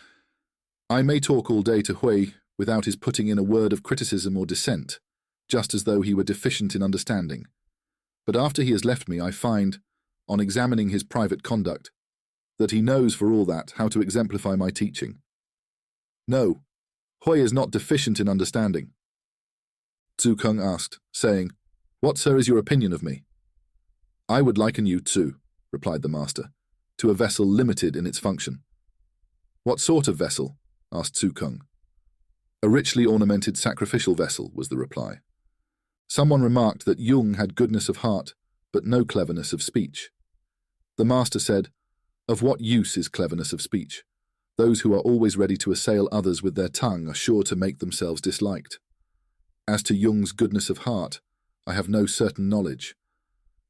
A: "I may talk all day to Hui without his putting in a word of criticism or dissent, just as though he were deficient in understanding. But after he has left me, I find, on examining his private conduct, that he knows for all that how to exemplify my teaching. No, Hui is not deficient in understanding." Tzu Kung asked, saying, "What, sir, is your opinion of me?" "I would liken you, Tzu," replied the master, "to a vessel limited in its function." "What sort of vessel?" asked Tzu Kung. "A richly ornamented sacrificial vessel," was the reply. Someone remarked that Jung had goodness of heart, but no cleverness of speech. The master said, "Of what use is cleverness of speech? Those who are always ready to assail others with their tongue are sure to make themselves disliked. As to Jung's goodness of heart, I have no certain knowledge.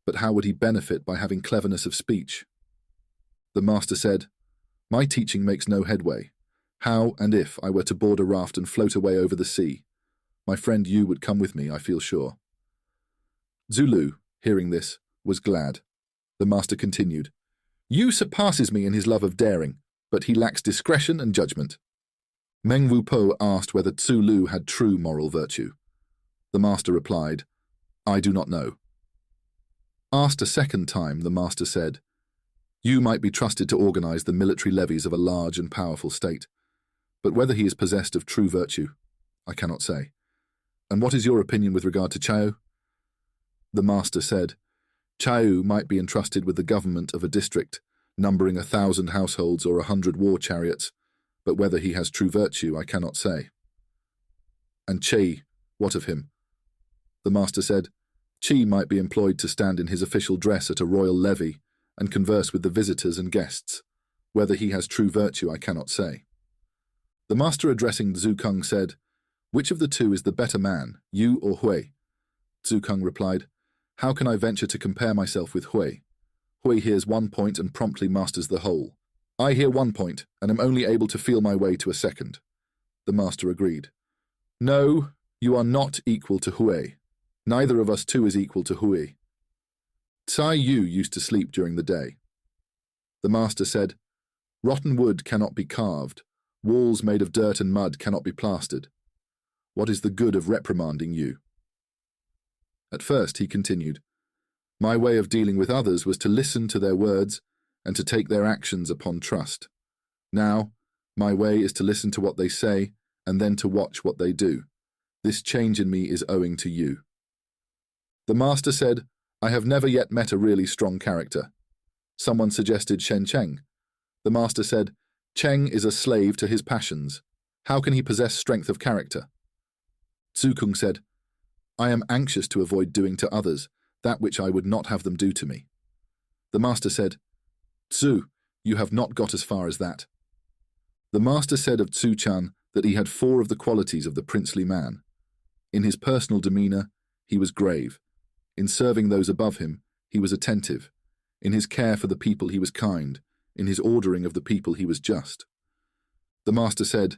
A: But how would he benefit by having cleverness of speech?" The master said, "My teaching makes no headway. How and if I were to board a raft and float away over the sea? My friend Yu would come with me, I feel sure." Zulu, hearing this, was glad. The master continued, "Yu surpasses me in his love of daring, but he lacks discretion and judgment." Meng Wupo asked whether Tzu Lu had true moral virtue. The master replied, "I do not know." Asked a second time, the master said, "You might be trusted to organize the military levies of a large and powerful state, but whether he is possessed of true virtue, I cannot say. And what is your opinion with regard to Chao?" The master said, "Chao might be entrusted with the government of a district, numbering 1,000 households or 100 war chariots, but whether he has true virtue, I cannot say." And Chei, What of him? The master said, Qi might be employed to stand in his official dress at a royal levee and converse with the visitors and guests. Whether he has true virtue, I cannot say. The master addressing Zukung said, Which of the two is the better man, you or Hui? Zukung replied, How can I venture to compare myself with Hui? Hui hears one point and promptly masters the whole. I hear one point and am only able to feel my way to a second. The master agreed. No, you are not equal to Hui. Neither of us two is equal to Hui. Tsai Yu used to sleep during the day. The master said, Rotten wood cannot be carved. Walls made of dirt and mud cannot be plastered. What is the good of reprimanding you? At first, he continued, My way of dealing with others was to listen to their words and to take their actions upon trust. Now, my way is to listen to what they say and then to watch what they do. This change in me is owing to you. The master said, I have never yet met a really strong character. Someone suggested Shen Cheng. The master said, Cheng is a slave to his passions. How can he possess strength of character? Zukung said, I am anxious to avoid doing to others that which I would not have them do to me. The master said, Tzu, you have not got as far as that. The master said of Tzu Chan that he had 4 of the qualities of the princely man. In his personal demeanor, he was grave. In serving those above him, he was attentive. In his care for the people, he was kind. In his ordering of the people, he was just. The master said,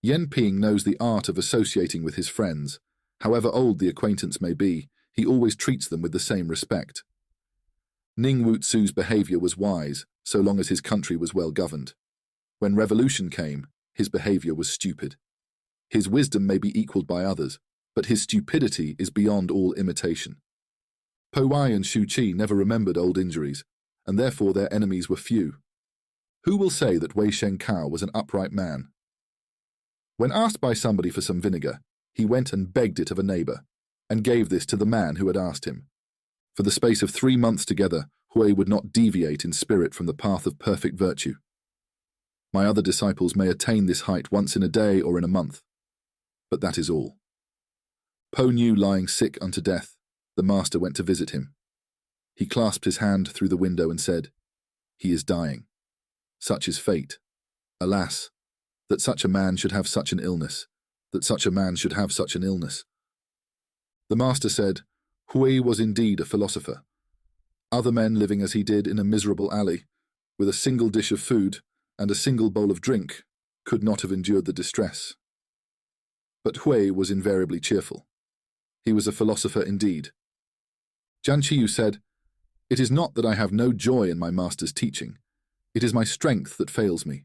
A: Yen Ping knows the art of associating with his friends. However old the acquaintance may be, he always treats them with the same respect. Ning Wutsu's behavior was wise, so long as his country was well governed. When revolution came, his behavior was stupid. His wisdom may be equaled by others, but his stupidity is beyond all imitation. Po Wai and Shu Qi never remembered old injuries, and therefore their enemies were few. Who will say that Wei Shen Kao was an upright man? When asked by somebody for some vinegar, he went and begged it of a neighbor, and gave this to the man who had asked him. For the space of 3 months together, Hui would not deviate in spirit from the path of perfect virtue. My other disciples may attain this height once in a day or in a month, but that is all. Po Niu lying sick unto death, the master went to visit him. He clasped his hand through the window and said, He is dying. Such is fate. Alas, that such a man should have such an illness, that such a man should have such an illness. The master said, Hui was indeed a philosopher. Other men living as he did in a miserable alley, with a single dish of food and a single bowl of drink, could not have endured the distress. But Hui was invariably cheerful. He was a philosopher indeed. Jian Qiyu said, It is not that I have no joy in my master's teaching. It is my strength that fails me.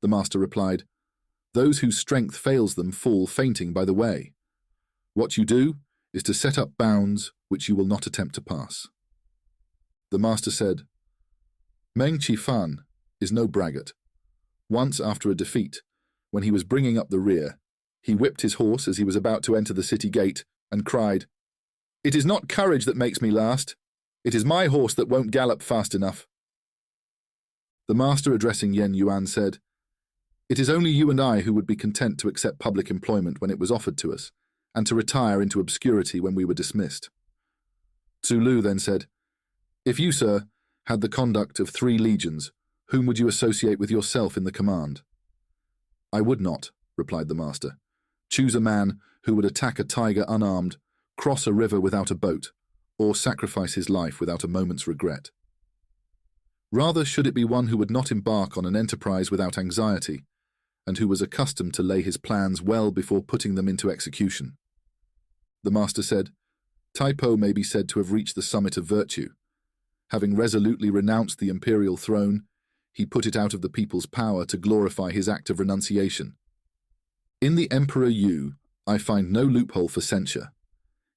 A: The master replied, Those whose strength fails them fall fainting by the way. What you do is to set up bounds which you will not attempt to pass. The master said, Meng Chi Fan is no braggart. Once after a defeat, when he was bringing up the rear, he whipped his horse as he was about to enter the city gate and cried, It is not courage that makes me last. It is my horse that won't gallop fast enough. The master addressing Yen Yuan said, It is only you and I who would be content to accept public employment when it was offered to us, and to retire into obscurity when we were dismissed. Tzu Lu then said, If you, sir, had the conduct of 3 legions, whom would you associate with yourself in the command? I would not, replied the master. Choose a man who would attack a tiger unarmed, cross a river without a boat, or sacrifice his life without a moment's regret. Rather should it be one who would not embark on an enterprise without anxiety, and who was accustomed to lay his plans well before putting them into execution. The master said, Tai Po may be said to have reached the summit of virtue. Having resolutely renounced the imperial throne, he put it out of the people's power to glorify his act of renunciation. In the Emperor Yu, I find no loophole for censure.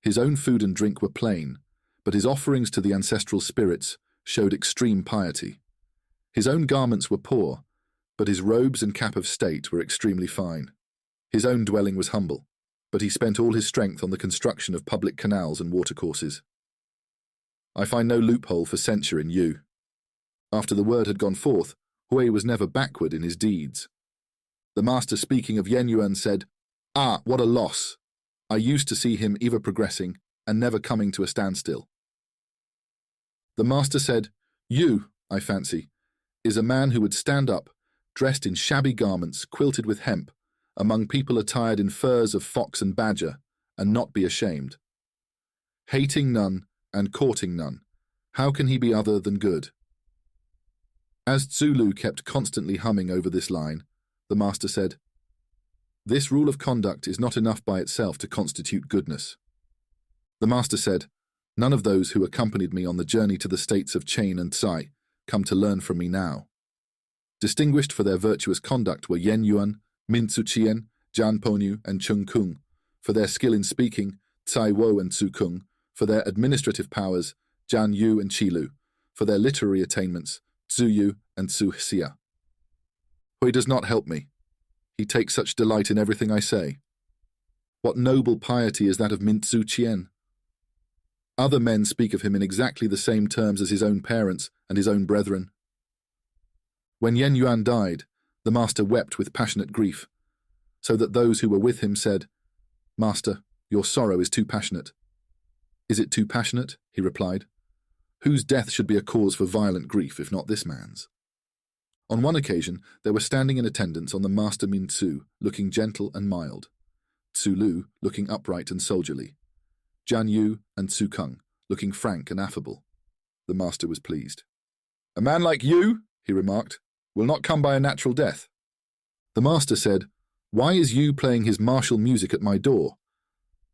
A: His own food and drink were plain, but his offerings to the ancestral spirits showed extreme piety. His own garments were poor, but his robes and cap of state were extremely fine. His own dwelling was humble, but he spent all his strength on the construction of public canals and watercourses. I find no loophole for censure in Yu. After the word had gone forth, Hui was never backward in his deeds. The master speaking of Yen Yuan said, Ah, what a loss! I used to see him ever progressing and never coming to a standstill. The master said, "You, I fancy, is a man who would stand up, dressed in shabby garments quilted with hemp, among people attired in furs of fox and badger, and not be ashamed. Hating none and courting none, how can he be other than good?" As Zulu kept constantly humming over this line, the master said, "This rule of conduct is not enough by itself to constitute goodness." The master said, "None of those who accompanied me on the journey to the states of Chain and Tsai come to learn from me now. Distinguished for their virtuous conduct were Yen Yuan, Min Tzu Chien, Jan Ponyu, and Chung Kung; for their skill in speaking, Tsai Wo and Tzu Kung; for their administrative powers, Jan Yu and Chi Lu; for their literary attainments, Tzu Yu and Tzu Xia. Hui does not help me. He takes such delight in everything I say. What noble piety is that of Min Tzu Chien? Other men speak of him in exactly the same terms as his own parents and his own brethren." When Yen Yuan died, the master wept with passionate grief, so that those who were with him said, "Master, your sorrow is too passionate." "Is it too passionate?" he replied. "Whose death should be a cause for violent grief, if not this man's?" On one occasion, there were standing in attendance on the master Min Tzu, looking gentle and mild; Tzu Lu, looking upright and soldierly; Jan Yu and Tzu Kung, looking frank and affable. The master was pleased. "A man like you," he remarked, "will not come by a natural death." The master said, "Why is Yu playing his martial music at my door?"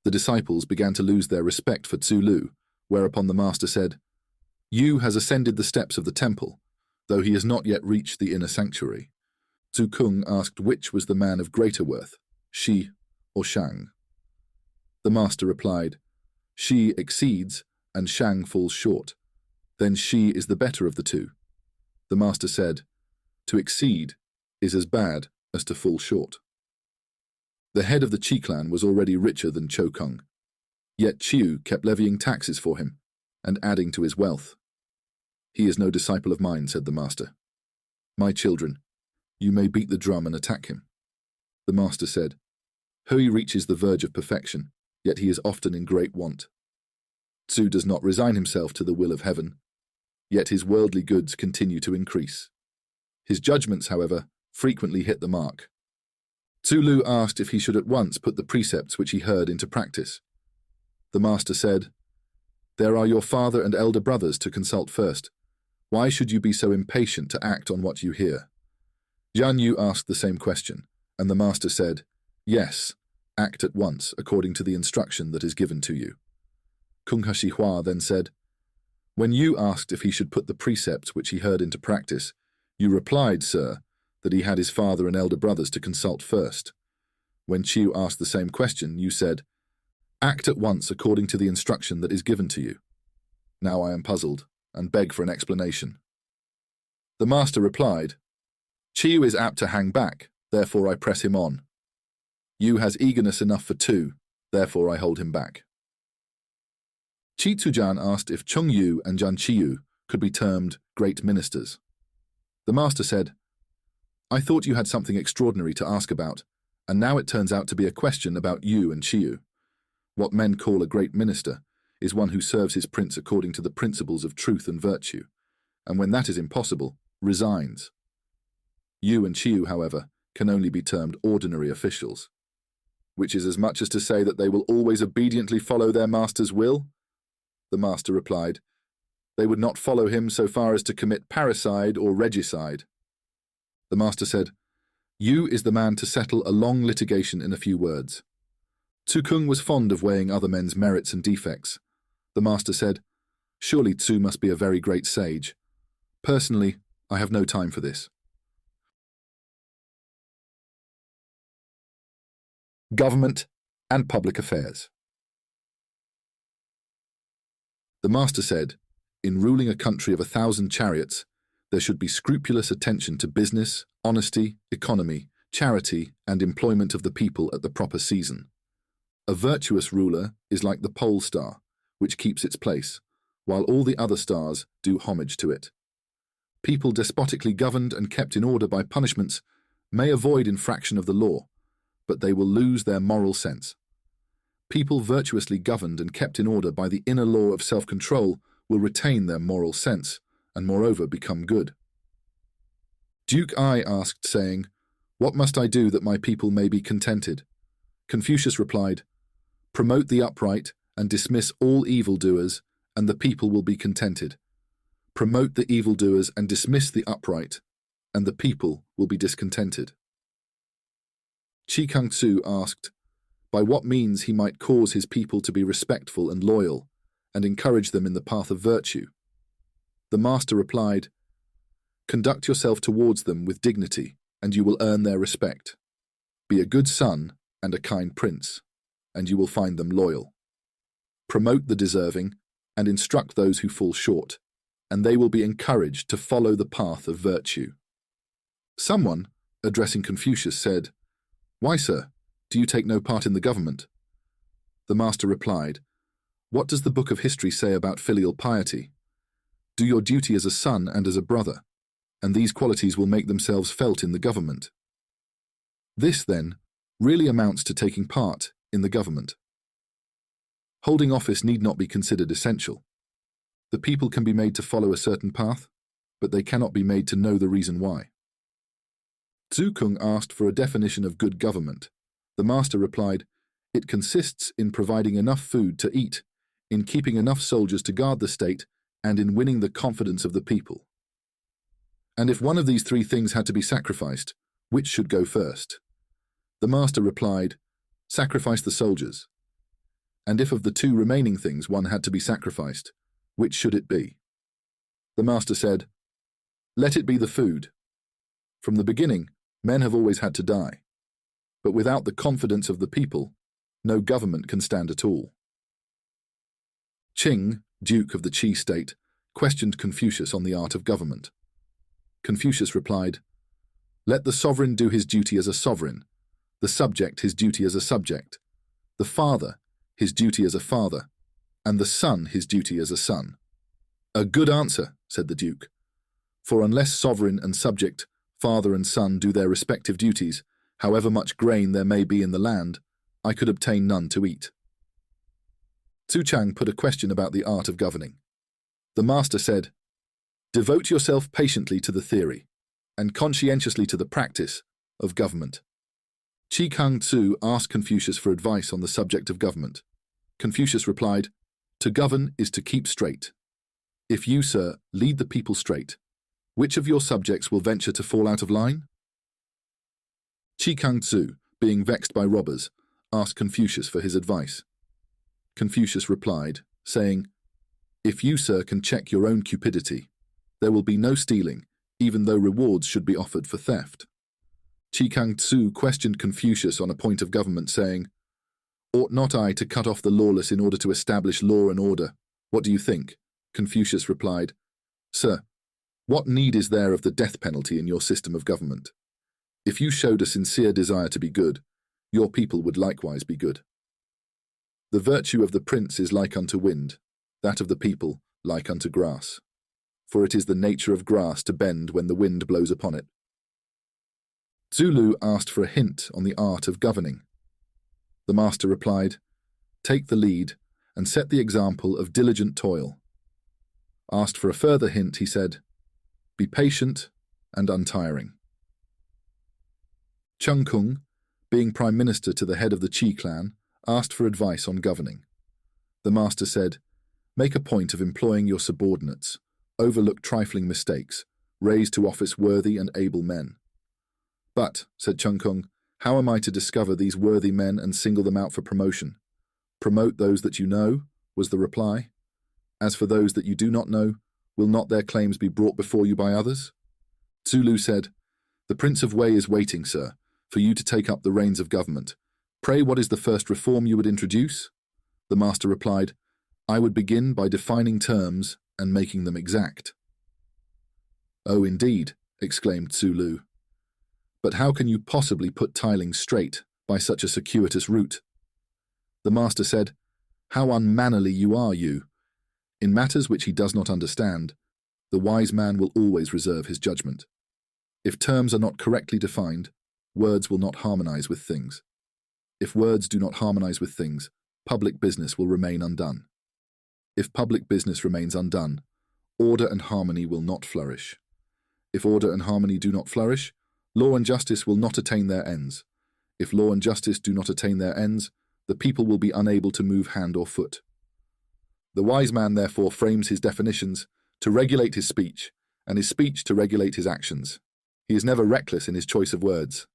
A: The disciples began to lose their respect for Tzu Lu, whereupon the master said, "Yu has ascended the steps of the temple, though he has not yet reached the inner sanctuary." Tzu Kung asked which was the man of greater worth, Shi or Shang. The master replied, "Shi exceeds and Shang falls short. Then Shi is the better of the two." The master said, "To exceed is as bad as to fall short." The head of the Chi clan was already richer than Cho Kung, yet Chiu kept levying taxes for him and adding to his wealth. "He is no disciple of mine," said the master. "My children, you may beat the drum and attack him." The master said, "Hui reaches the verge of perfection, yet he is often in great want. Tzu does not resign himself to the will of heaven, yet his worldly goods continue to increase. His judgments, however, frequently hit the mark." Tzu Lu asked if he should at once put the precepts which he heard into practice. The master said, "There are your father and elder brothers to consult first. Why should you be so impatient to act on what you hear?" Jian Yu asked the same question, and the master said, "Yes, act at once according to the instruction that is given to you." Kung Ha Shi Hua then said, "When you asked if he should put the precepts which he heard into practice, you replied, sir, that he had his father and elder brothers to consult first. When Chiu asked the same question, you said, 'Act at once according to the instruction that is given to you.' Now I am puzzled, and beg for an explanation." The master replied, "Chiu is apt to hang back, therefore I press him on. Yu has eagerness enough for two, therefore I hold him back." Chi Tzujan asked if Chung Yu and Jan Chiu could be termed great ministers. The master said, "I thought you had something extraordinary to ask about, and now it turns out to be a question about Yu and Chiu. What men call a great minister is one who serves his prince according to the principles of truth and virtue, and when that is impossible, resigns. Yu and Chiu, however, can only be termed ordinary officials." "Which is as much as to say that they will always obediently follow their master's will?" The master replied, "They would not follow him so far as to commit parricide or regicide." The master said, "Yu is the man to settle a long litigation in a few words." Tzu Kung was fond of weighing other men's merits and defects. The master said, "Surely Tzu must be a very great sage. Personally, I have no time for this." Government and public affairs. The master said, "In ruling a country of 1,000 chariots, there should be scrupulous attention to business, honesty, economy, charity, and employment of the people at the proper season. A virtuous ruler is like the pole star, which keeps its place, while all the other stars do homage to it. People despotically governed and kept in order by punishments may avoid infraction of the law, but they will lose their moral sense. People virtuously governed and kept in order by the inner law of self-control will retain their moral sense, and moreover become good. Duke I asked, saying, "What must I do that my people may be contented?" Confucius replied, "Promote the upright and dismiss all evildoers, and the people will be contented. Promote the evildoers and dismiss the upright, and the people will be discontented." Chi Kung-tsu asked, by what means he might cause his people to be respectful and loyal, and encourage them in the path of virtue. The master replied, "Conduct yourself towards them with dignity, and you will earn their respect. Be a good son and a kind prince, and you will find them loyal. Promote the deserving, and instruct those who fall short, and they will be encouraged to follow the path of virtue." Someone, addressing Confucius, said, "Why, sir, do you take no part in the government?" The master replied, "What does the book of history say about filial piety? Do your duty as a son and as a brother, and these qualities will make themselves felt in the government." This, then, really amounts to taking part in the government. Holding office need not be considered essential. The people can be made to follow a certain path, but they cannot be made to know the reason why. Zhu Kung asked for a definition of good government. The master replied, "It consists in providing enough food to eat, in keeping enough soldiers to guard the state, and in winning the confidence of the people." And if one of these three things had to be sacrificed, which should go first? The master replied, "Sacrifice the soldiers." And if of the two remaining things one had to be sacrificed, which should it be? The master said, "Let it be the food. From the beginning, men have always had to die. But without the confidence of the people, no government can stand at all." Qing, Duke of the Qi state, questioned Confucius on the art of government. Confucius replied, "Let the sovereign do his duty as a sovereign, the subject his duty as a subject, the father his duty as a father, and the son his duty as a son." "A good answer," said the Duke, "for unless sovereign and subject, father and son do their respective duties, however much grain there may be in the land, I could obtain none to eat." Tzu Chang put a question about the art of governing. The master said, "Devote yourself patiently to the theory, and conscientiously to the practice, of government." Chi Kung-tsu asked Confucius for advice on the subject of government. Confucius replied, "To govern is to keep straight. If you, sir, lead the people straight, which of your subjects will venture to fall out of line?" Chi Kung-tsu, being vexed by robbers, asked Confucius for his advice. Confucius replied, saying, "If you, sir, can check your own cupidity, there will be no stealing, even though rewards should be offered for theft." Chi Kung-tsu questioned Confucius on a point of government, saying, "Ought not I to cut off the lawless in order to establish law and order? What do you think?" Confucius replied, "Sir, what need is there of the death penalty in your system of government? If you showed a sincere desire to be good, your people would likewise be good. The virtue of the prince is like unto wind, that of the people like unto grass. For it is the nature of grass to bend when the wind blows upon it." Zulu asked for a hint on the art of governing. The master replied, "Take the lead and set the example of diligent toil." Asked for a further hint, he said, "Be patient and untiring." Chung Kung, being prime minister to the head of the Qi clan, asked for advice on governing. The master said, "Make a point of employing your subordinates, overlook trifling mistakes, raise to office worthy and able men." "But," said Chung Kung, "how am I to discover these worthy men and single them out for promotion?" "Promote those that you know," was the reply. "As for those that you do not know, will not their claims be brought before you by others?" Zulu said, "The Prince of Wei is waiting, sir, for you to take up the reins of government. Pray, what is the first reform you would introduce?" The master replied, "I would begin by defining terms and making them exact." "Oh, indeed," exclaimed Zulu. "But how can you possibly put tilings straight by such a circuitous route?" The master said, "How unmannerly you are, you! In matters which he does not understand, the wise man will always reserve his judgment. If terms are not correctly defined, words will not harmonize with things. If words do not harmonize with things, public business will remain undone. If public business remains undone, order and harmony will not flourish. If order and harmony do not flourish, law and justice will not attain their ends. If law and justice do not attain their ends, the people will be unable to move hand or foot. The wise man therefore frames his definitions to regulate his speech, and his speech to regulate his actions. He is never reckless in his choice of words.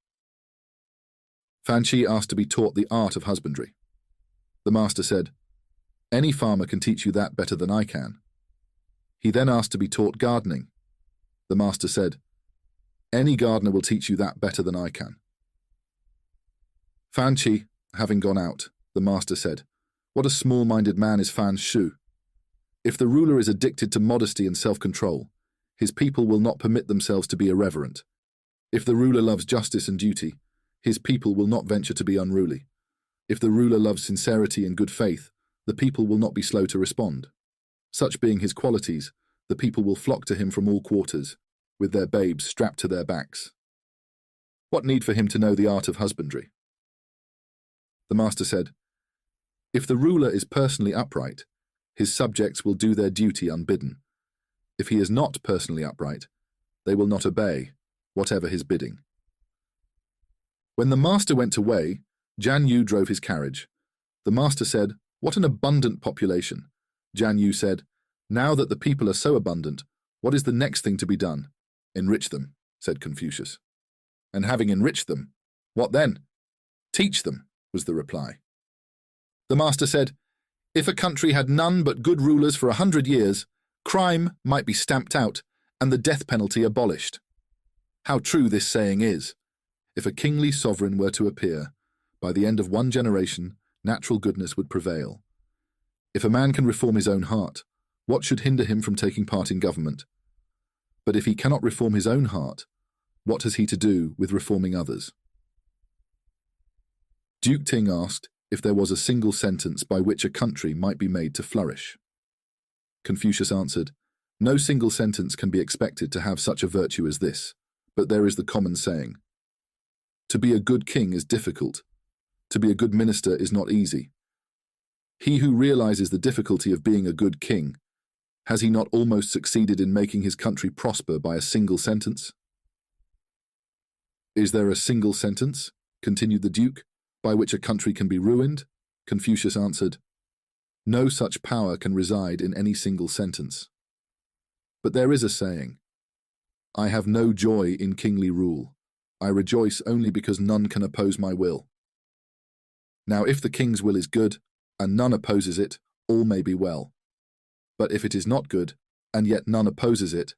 A: Fan Chi asked to be taught the art of husbandry. The master said, "Any farmer can teach you that better than I can." He then asked to be taught gardening. The master said, "Any gardener will teach you that better than I can." Fan Chi, having gone out, the master said, "What a small-minded man is Fan Shu. If the ruler is addicted to modesty and self-control, his people will not permit themselves to be irreverent. If the ruler loves justice and duty, his people will not venture to be unruly. If the ruler loves sincerity and good faith, the people will not be slow to respond. Such being his qualities, the people will flock to him from all quarters, with their babes strapped to their backs. What need for him to know the art of husbandry?" The master said, "If the ruler is personally upright, his subjects will do their duty unbidden. If he is not personally upright, they will not obey, whatever his bidding." When the master went away, Jian Yu drove his carriage. The master said, "What an abundant population." Jian Yu said, "Now that the people are so abundant, what is the next thing to be done?" "Enrich them," said Confucius. "And having enriched them, what then?" "Teach them," was the reply. The master said, "If a country had none but good rulers for 100 years, crime might be stamped out and the death penalty abolished." How true this saying is. If a kingly sovereign were to appear, by the end of one generation, natural goodness would prevail. If a man can reform his own heart, what should hinder him from taking part in government? But if he cannot reform his own heart, what has he to do with reforming others? Duke Ting asked if there was a single sentence by which a country might be made to flourish. Confucius answered, "No single sentence can be expected to have such a virtue as this, but there is the common saying. To be a good king is difficult. To be a good minister is not easy. He who realizes the difficulty of being a good king, has he not almost succeeded in making his country prosper by a single sentence?" "Is there a single sentence," continued the Duke, "by which a country can be ruined?" Confucius answered, "No such power can reside in any single sentence. But there is a saying, 'I have no joy in kingly rule. I rejoice only because none can oppose my will.' Now if the king's will is good, and none opposes it, all may be well. But if it is not good, and yet none opposes it,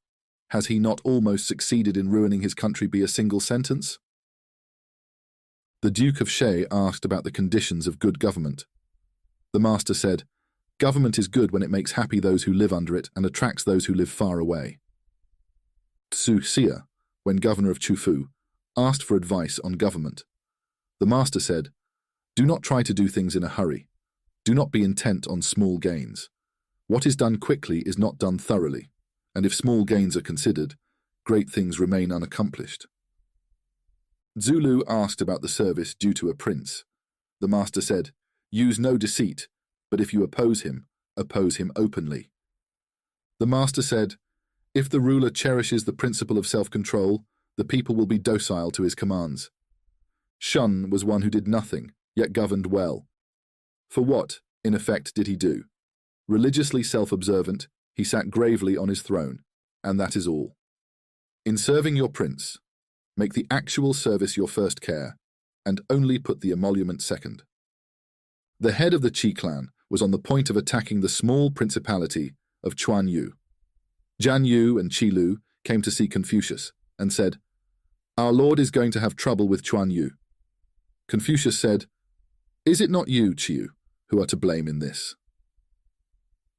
A: has he not almost succeeded in ruining his country by a single sentence?" The Duke of Shay asked about the conditions of good government. The master said, "Government is good when it makes happy those who live under it and attracts those who live far away." Tsu Xia, when governor of Chufu, asked for advice on government. The master said, "Do not try to do things in a hurry. Do not be intent on small gains. What is done quickly is not done thoroughly, and if small gains are considered, great things remain unaccomplished." Zulu asked about the service due to a prince. The master said, "Use no deceit, but if you oppose him openly." The master said, "If the ruler cherishes the principle of self-control, the people will be docile to his commands." Shun was one who did nothing, yet governed well. For what, in effect, did he do? Religiously self-observant, he sat gravely on his throne, and that is all. In serving your prince, make the actual service your first care, and only put the emolument second. The head of the Qi clan was on the point of attacking the small principality of Chuan Yu. Jian Yu and Qi Lu came to see Confucius and said, "Our lord is going to have trouble with Chuan Yu." Confucius said, "Is it not you, Qiu, who are to blame in this?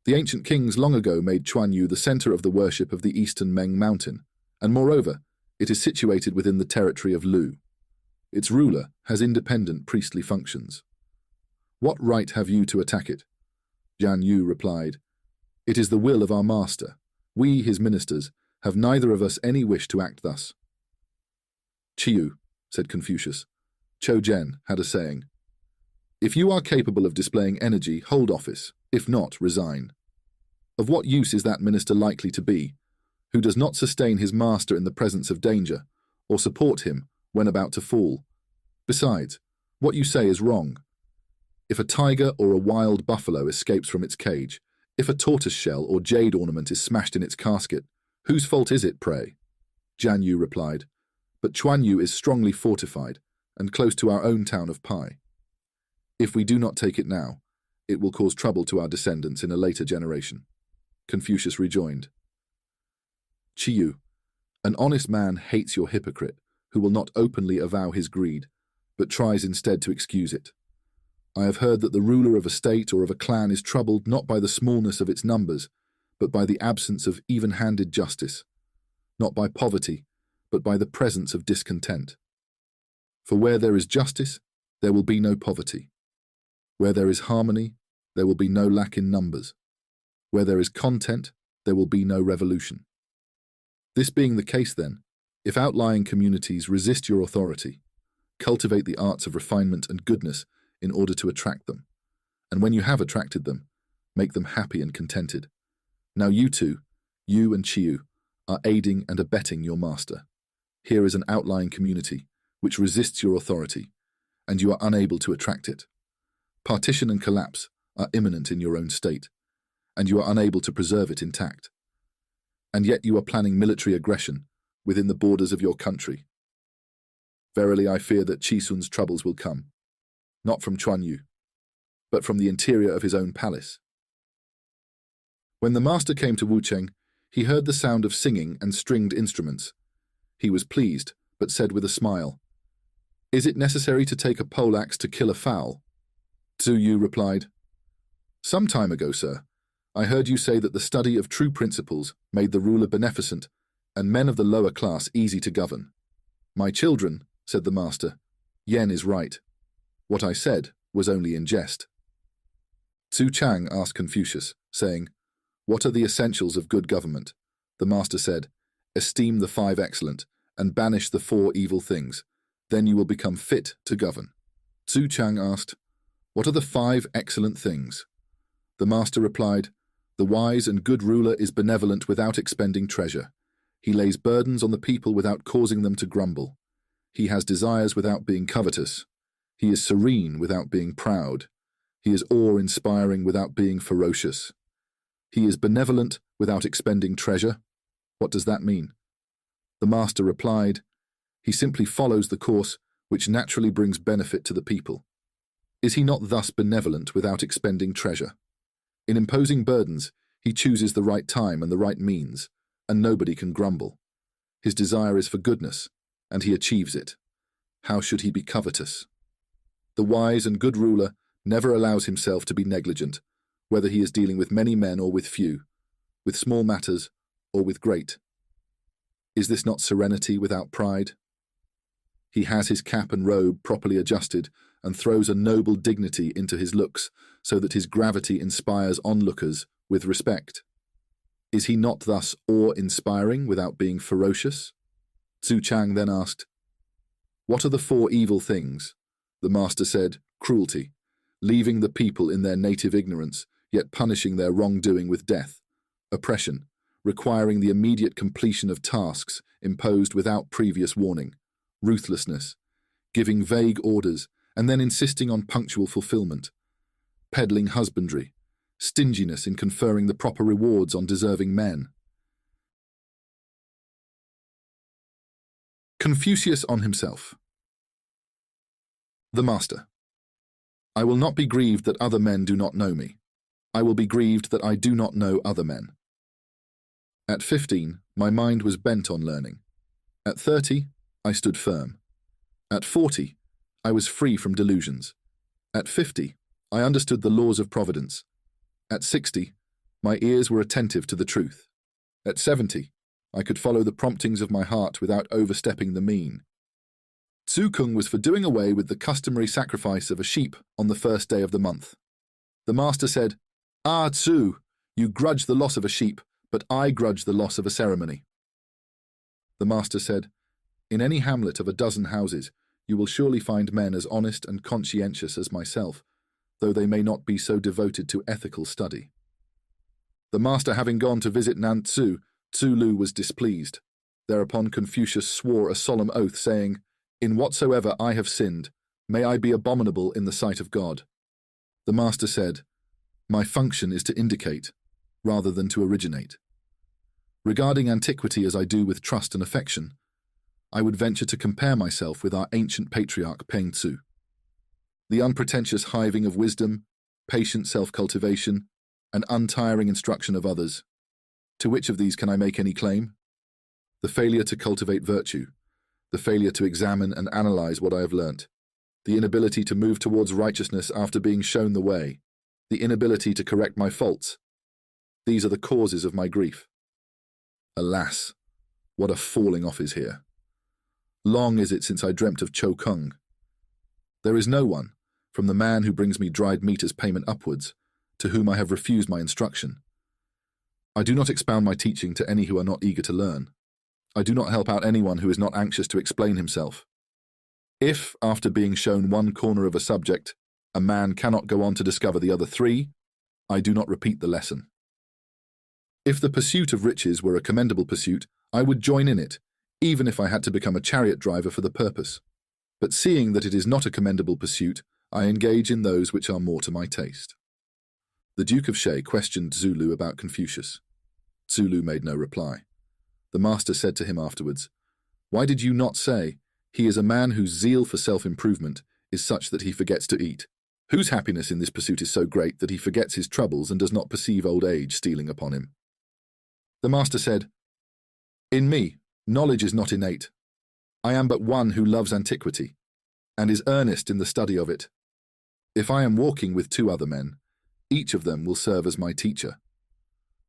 A: The ancient kings long ago made Chuan Yu the center of the worship of the eastern Meng mountain, and moreover, it is situated within the territory of Lu. Its ruler has independent priestly functions. What right have you to attack it?" Jian Yu replied, "It is the will of our master. We, his ministers, have neither of us any wish to act thus." "Qiu," said Confucius, "Chou Zhen had a saying, If you are capable of displaying energy, hold office. If not, resign. Of what use is that minister likely to be, who does not sustain his master in the presence of danger, or support him when about to fall? Besides, what you say is wrong. If a tiger or a wild buffalo escapes from its cage, if a tortoise shell or jade ornament is smashed in its casket, whose fault is it, pray? Jian Yu replied, but Chuan Yu is strongly fortified and close to our own town of Pai. If we do not take it now, it will cause trouble to our descendants in a later generation. Confucius rejoined, Chiyu, an honest man hates your hypocrite, who will not openly avow his greed, but tries instead to excuse it. I have heard that the ruler of a state or of a clan is troubled not by the smallness of its numbers, but by the absence of even-handed justice, not by poverty, but by the presence of discontent. For where there is justice, there will be no poverty. Where there is harmony, there will be no lack in numbers. Where there is content, there will be no revolution. This being the case, then, if outlying communities resist your authority, cultivate the arts of refinement and goodness in order to attract them, and when you have attracted them, make them happy and contented. Now you two, you and Chiyu, are aiding and abetting your master. Here is an outlying community which resists your authority, and you are unable to attract it. Partition and collapse are imminent in your own state, and you are unable to preserve it intact. And yet you are planning military aggression within the borders of your country. Verily I fear that Chisun's troubles will come, not from Chuan Yu, but from the interior of his own palace. When the master came to Wucheng, he heard the sound of singing and stringed instruments. He was pleased, but said with a smile, Is it necessary to take a poleaxe to kill a fowl? Tzu Yu replied, Some time ago, sir, I heard you say that the study of true principles made the ruler beneficent and men of the lower class easy to govern. My children, said the master, Yen is right. What I said was only in jest. Tzu Chang asked Confucius, saying, What are the essentials of good government? The master said, Esteem the 5 excellent, and banish the 4 evil things. Then you will become fit to govern. Tzu Chang asked, What are the 5 excellent things? The master replied, The wise and good ruler is benevolent without expending treasure. He lays burdens on the people without causing them to grumble. He has desires without being covetous. He is serene without being proud. He is awe-inspiring without being ferocious. He is benevolent without expending treasure. What does that mean? The master replied, He simply follows the course which naturally brings benefit to the people. Is he not thus benevolent without expending treasure? In imposing burdens, he chooses the right time and the right means, and nobody can grumble. His desire is for goodness, and he achieves it. How should he be covetous? The wise and good ruler never allows himself to be negligent, whether he is dealing with many men or with few, with small matters or with great. Is this not serenity without pride? He has his cap and robe properly adjusted and throws a noble dignity into his looks so that his gravity inspires onlookers with respect. Is he not thus awe-inspiring without being ferocious? Tzu Chang then asked, What are the 4 evil things? The master said, Cruelty, leaving the people in their native ignorance, yet punishing their wrongdoing with death. Oppression, requiring the immediate completion of tasks imposed without previous warning. Ruthlessness, giving vague orders and then insisting on punctual fulfillment. Peddling husbandry, stinginess in conferring the proper rewards on deserving men. Confucius on himself. The master. I will not be grieved that other men do not know me. I will be grieved that I do not know other men. At 15, my mind was bent on learning. At 30, I stood firm. At 40, I was free from delusions. At 50, I understood the laws of providence. At 60, my ears were attentive to the truth. At 70, I could follow the promptings of my heart without overstepping the mean. Tzu Kung was for doing away with the customary sacrifice of a sheep on the first day of the month. The master said, Ah, Tzu, you grudge the loss of a sheep, but I grudge the loss of a ceremony. The master said, In any hamlet of a dozen houses, You will surely find men as honest and conscientious as myself, though they may not be so devoted to ethical study. The master having gone to visit Nantzu, Tzu-lu was displeased. Thereupon Confucius swore a solemn oath, saying, "In whatsoever I have sinned, may I be abominable in the sight of God." The master said, "My function is to indicate, rather than to originate. Regarding antiquity as I do with trust and affection, I would venture to compare myself with our ancient patriarch Peng Tzu. The unpretentious hiving of wisdom, patient self-cultivation, and untiring instruction of others. To which of these can I make any claim? The failure to cultivate virtue, the failure to examine and analyze what I have learnt, the inability to move towards righteousness after being shown the way, the inability to correct my faults. These are the causes of my grief. Alas, what a falling off is here. Long is it since I dreamt of Cho Kung. There is no one, from the man who brings me dried meat as payment upwards, to whom I have refused my instruction. I do not expound my teaching to any who are not eager to learn. I do not help out anyone who is not anxious to explain himself. If, after being shown one corner of a subject, a man cannot go on to discover the other three, I do not repeat the lesson. If the pursuit of riches were a commendable pursuit, I would join in it, even if I had to become a chariot driver for the purpose. But seeing that it is not a commendable pursuit, I engage in those which are more to my taste." The Duke of Shay questioned Tzu-lu about Confucius. Tzu-lu made no reply. The master said to him afterwards, "Why did you not say, 'He is a man whose zeal for self-improvement is such that he forgets to eat, whose happiness in this pursuit is so great that he forgets his troubles and does not perceive old age stealing upon him?'" The master said, "In me, knowledge is not innate. I am but one who loves antiquity, and is earnest in the study of it. If I am walking with two other men, each of them will serve as my teacher.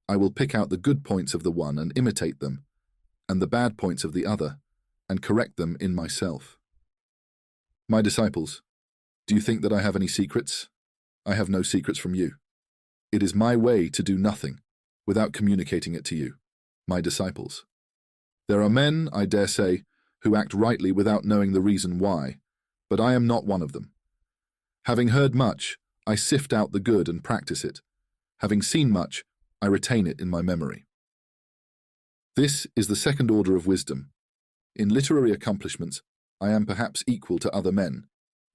A: I will pick out the good points of the one and imitate them, and the bad points of the other, and correct them in myself. My disciples, do you think that I have any secrets? I have no secrets from you. It is my way to do nothing without communicating it to you, my disciples. There are men, I dare say, who act rightly without knowing the reason why, but I am not one of them. Having heard much, I sift out the good and practice it. Having seen much, I retain it in my memory. This is the second order of wisdom. In literary accomplishments, I am perhaps equal to other men,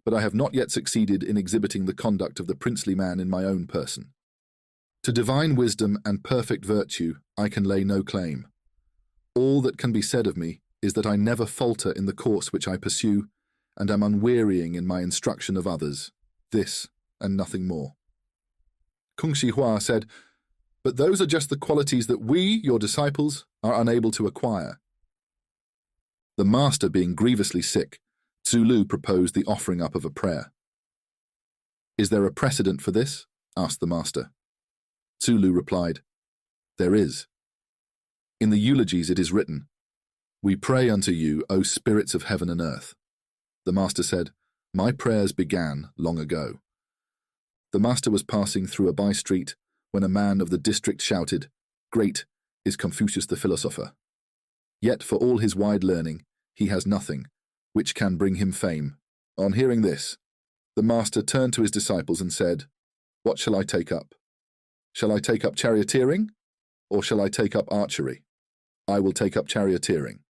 A: but I have not yet succeeded in exhibiting the conduct of the princely man in my own person. To divine wisdom and perfect virtue, I can lay no claim. All that can be said of me is that I never falter in the course which I pursue, and am unwearying in my instruction of others. This, and nothing more. Kung Shi Hua said, "But those are just the qualities that we, your disciples, are unable to acquire." The master being grievously sick, Tzu-lu proposed the offering up of a prayer. "Is there a precedent for this?" asked the master. Tzu-lu replied, "There is. In the eulogies it is written, 'We pray unto you, O spirits of heaven and earth.' The master said, 'My prayers began long ago.' The master was passing through a by-street when a man of the district shouted, 'Great is Confucius the philosopher. Yet for all his wide learning, he has nothing, which can bring him fame.' On hearing this, the master turned to his disciples and said, 'What shall I take up? Shall I take up charioteering, or shall I take up archery? I will take up charioteering.'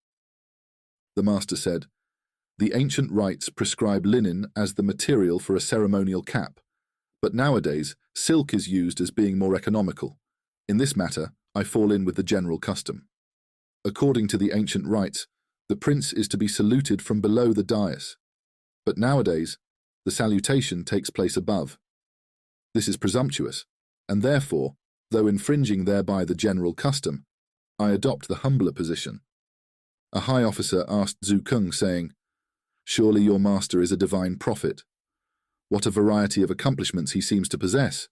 A: The master said, 'The ancient rites prescribe linen as the material for a ceremonial cap, but nowadays silk is used as being more economical. In this matter, I fall in with the general custom. According to the ancient rites, the prince is to be saluted from below the dais, but nowadays the salutation takes place above. This is presumptuous, and therefore, though infringing thereby the general custom, I adopt the humbler position.' A high officer asked Zhu Kung, saying, 'Surely your master is a divine prophet. What a variety of accomplishments he seems to possess.'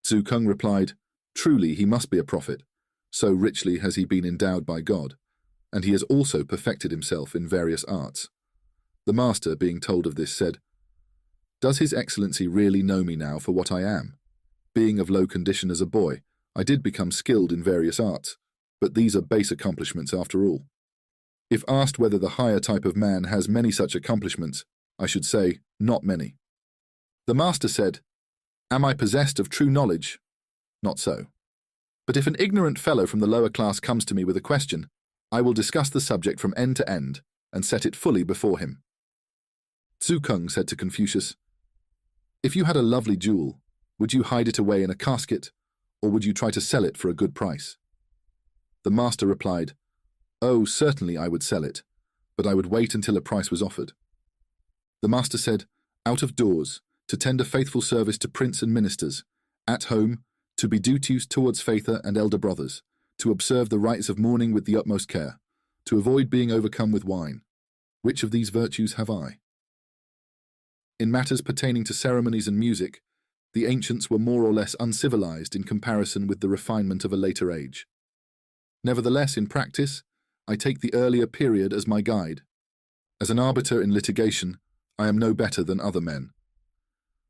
A: Zhu Kung replied, 'Truly he must be a prophet, so richly has he been endowed by God, and he has also perfected himself in various arts.' The master, being told of this, said, 'Does his excellency really know me now for what I am? Being of low condition as a boy, I did become skilled in various arts, but these are base accomplishments after all. If asked whether the higher type of man has many such accomplishments, I should say, not many. The master said, "Am I possessed of true knowledge? Not so. But if an ignorant fellow from the lower class comes to me with a question, I will discuss the subject from end to end and set it fully before him." Kung said to Confucius, "If you had a lovely jewel, would you hide it away in a casket, or would you try to sell it for a good price?" The master replied, "Oh, certainly I would sell it, but I would wait until a price was offered." The master said, "Out of doors, to tender faithful service to prince and ministers, at home, to be duteous towards father and elder brothers, to observe the rites of mourning with the utmost care, to avoid being overcome with wine. Which of these virtues have I?" In matters pertaining to ceremonies and music, the ancients were more or less uncivilized in comparison with the refinement of a later age. Nevertheless, in practice, I take the earlier period as my guide. As an arbiter in litigation, I am no better than other men.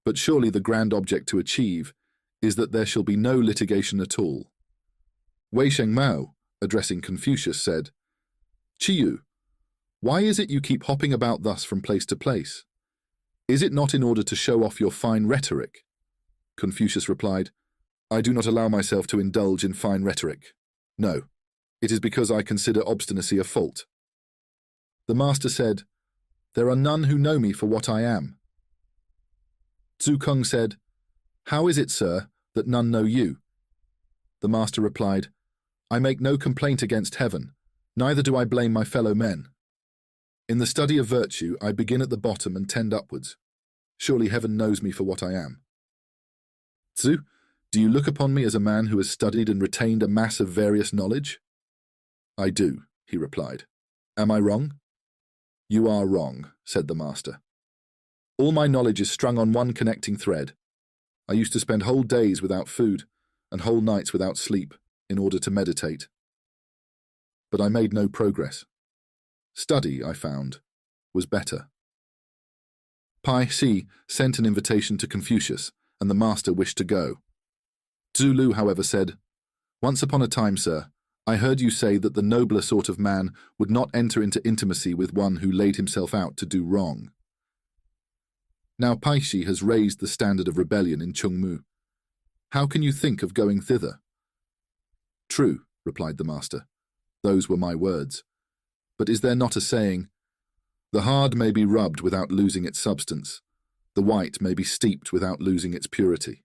A: But surely the grand object to achieve is that there shall be no litigation at all. Wei Sheng Mao, addressing Confucius, said, "Chiyu, why is it you keep hopping about thus from place to place? Is it not in order to show off your fine rhetoric?" Confucius replied, "I do not allow myself to indulge in fine rhetoric. No, it is because I consider obstinacy a fault." The master said, "There are none who know me for what I am." Kung said, "How is it, sir, that none know you?" The master replied, "I make no complaint against heaven, neither do I blame my fellow men. In the study of virtue, I begin at the bottom and tend upwards. Surely heaven knows me for what I am." "Tzu, do you look upon me as a man who has studied and retained a mass of various knowledge?" "I do," he replied. "Am I wrong?" "You are wrong," said the master. "All my knowledge is strung on one connecting thread. I used to spend whole days without food and whole nights without sleep in order to meditate. But I made no progress. Study, I found, was better." Pai Si sent an invitation to Confucius, and the master wished to go. Zulu, however, said, "Once upon a time, sir, I heard you say that the nobler sort of man would not enter into intimacy with one who laid himself out to do wrong. Now Pai Si has raised the standard of rebellion in Chungmu. How can you think of going thither?" "True," replied the master. "Those were my words. But is there not a saying, 'The hard may be rubbed without losing its substance. The white may be steeped without losing its purity.'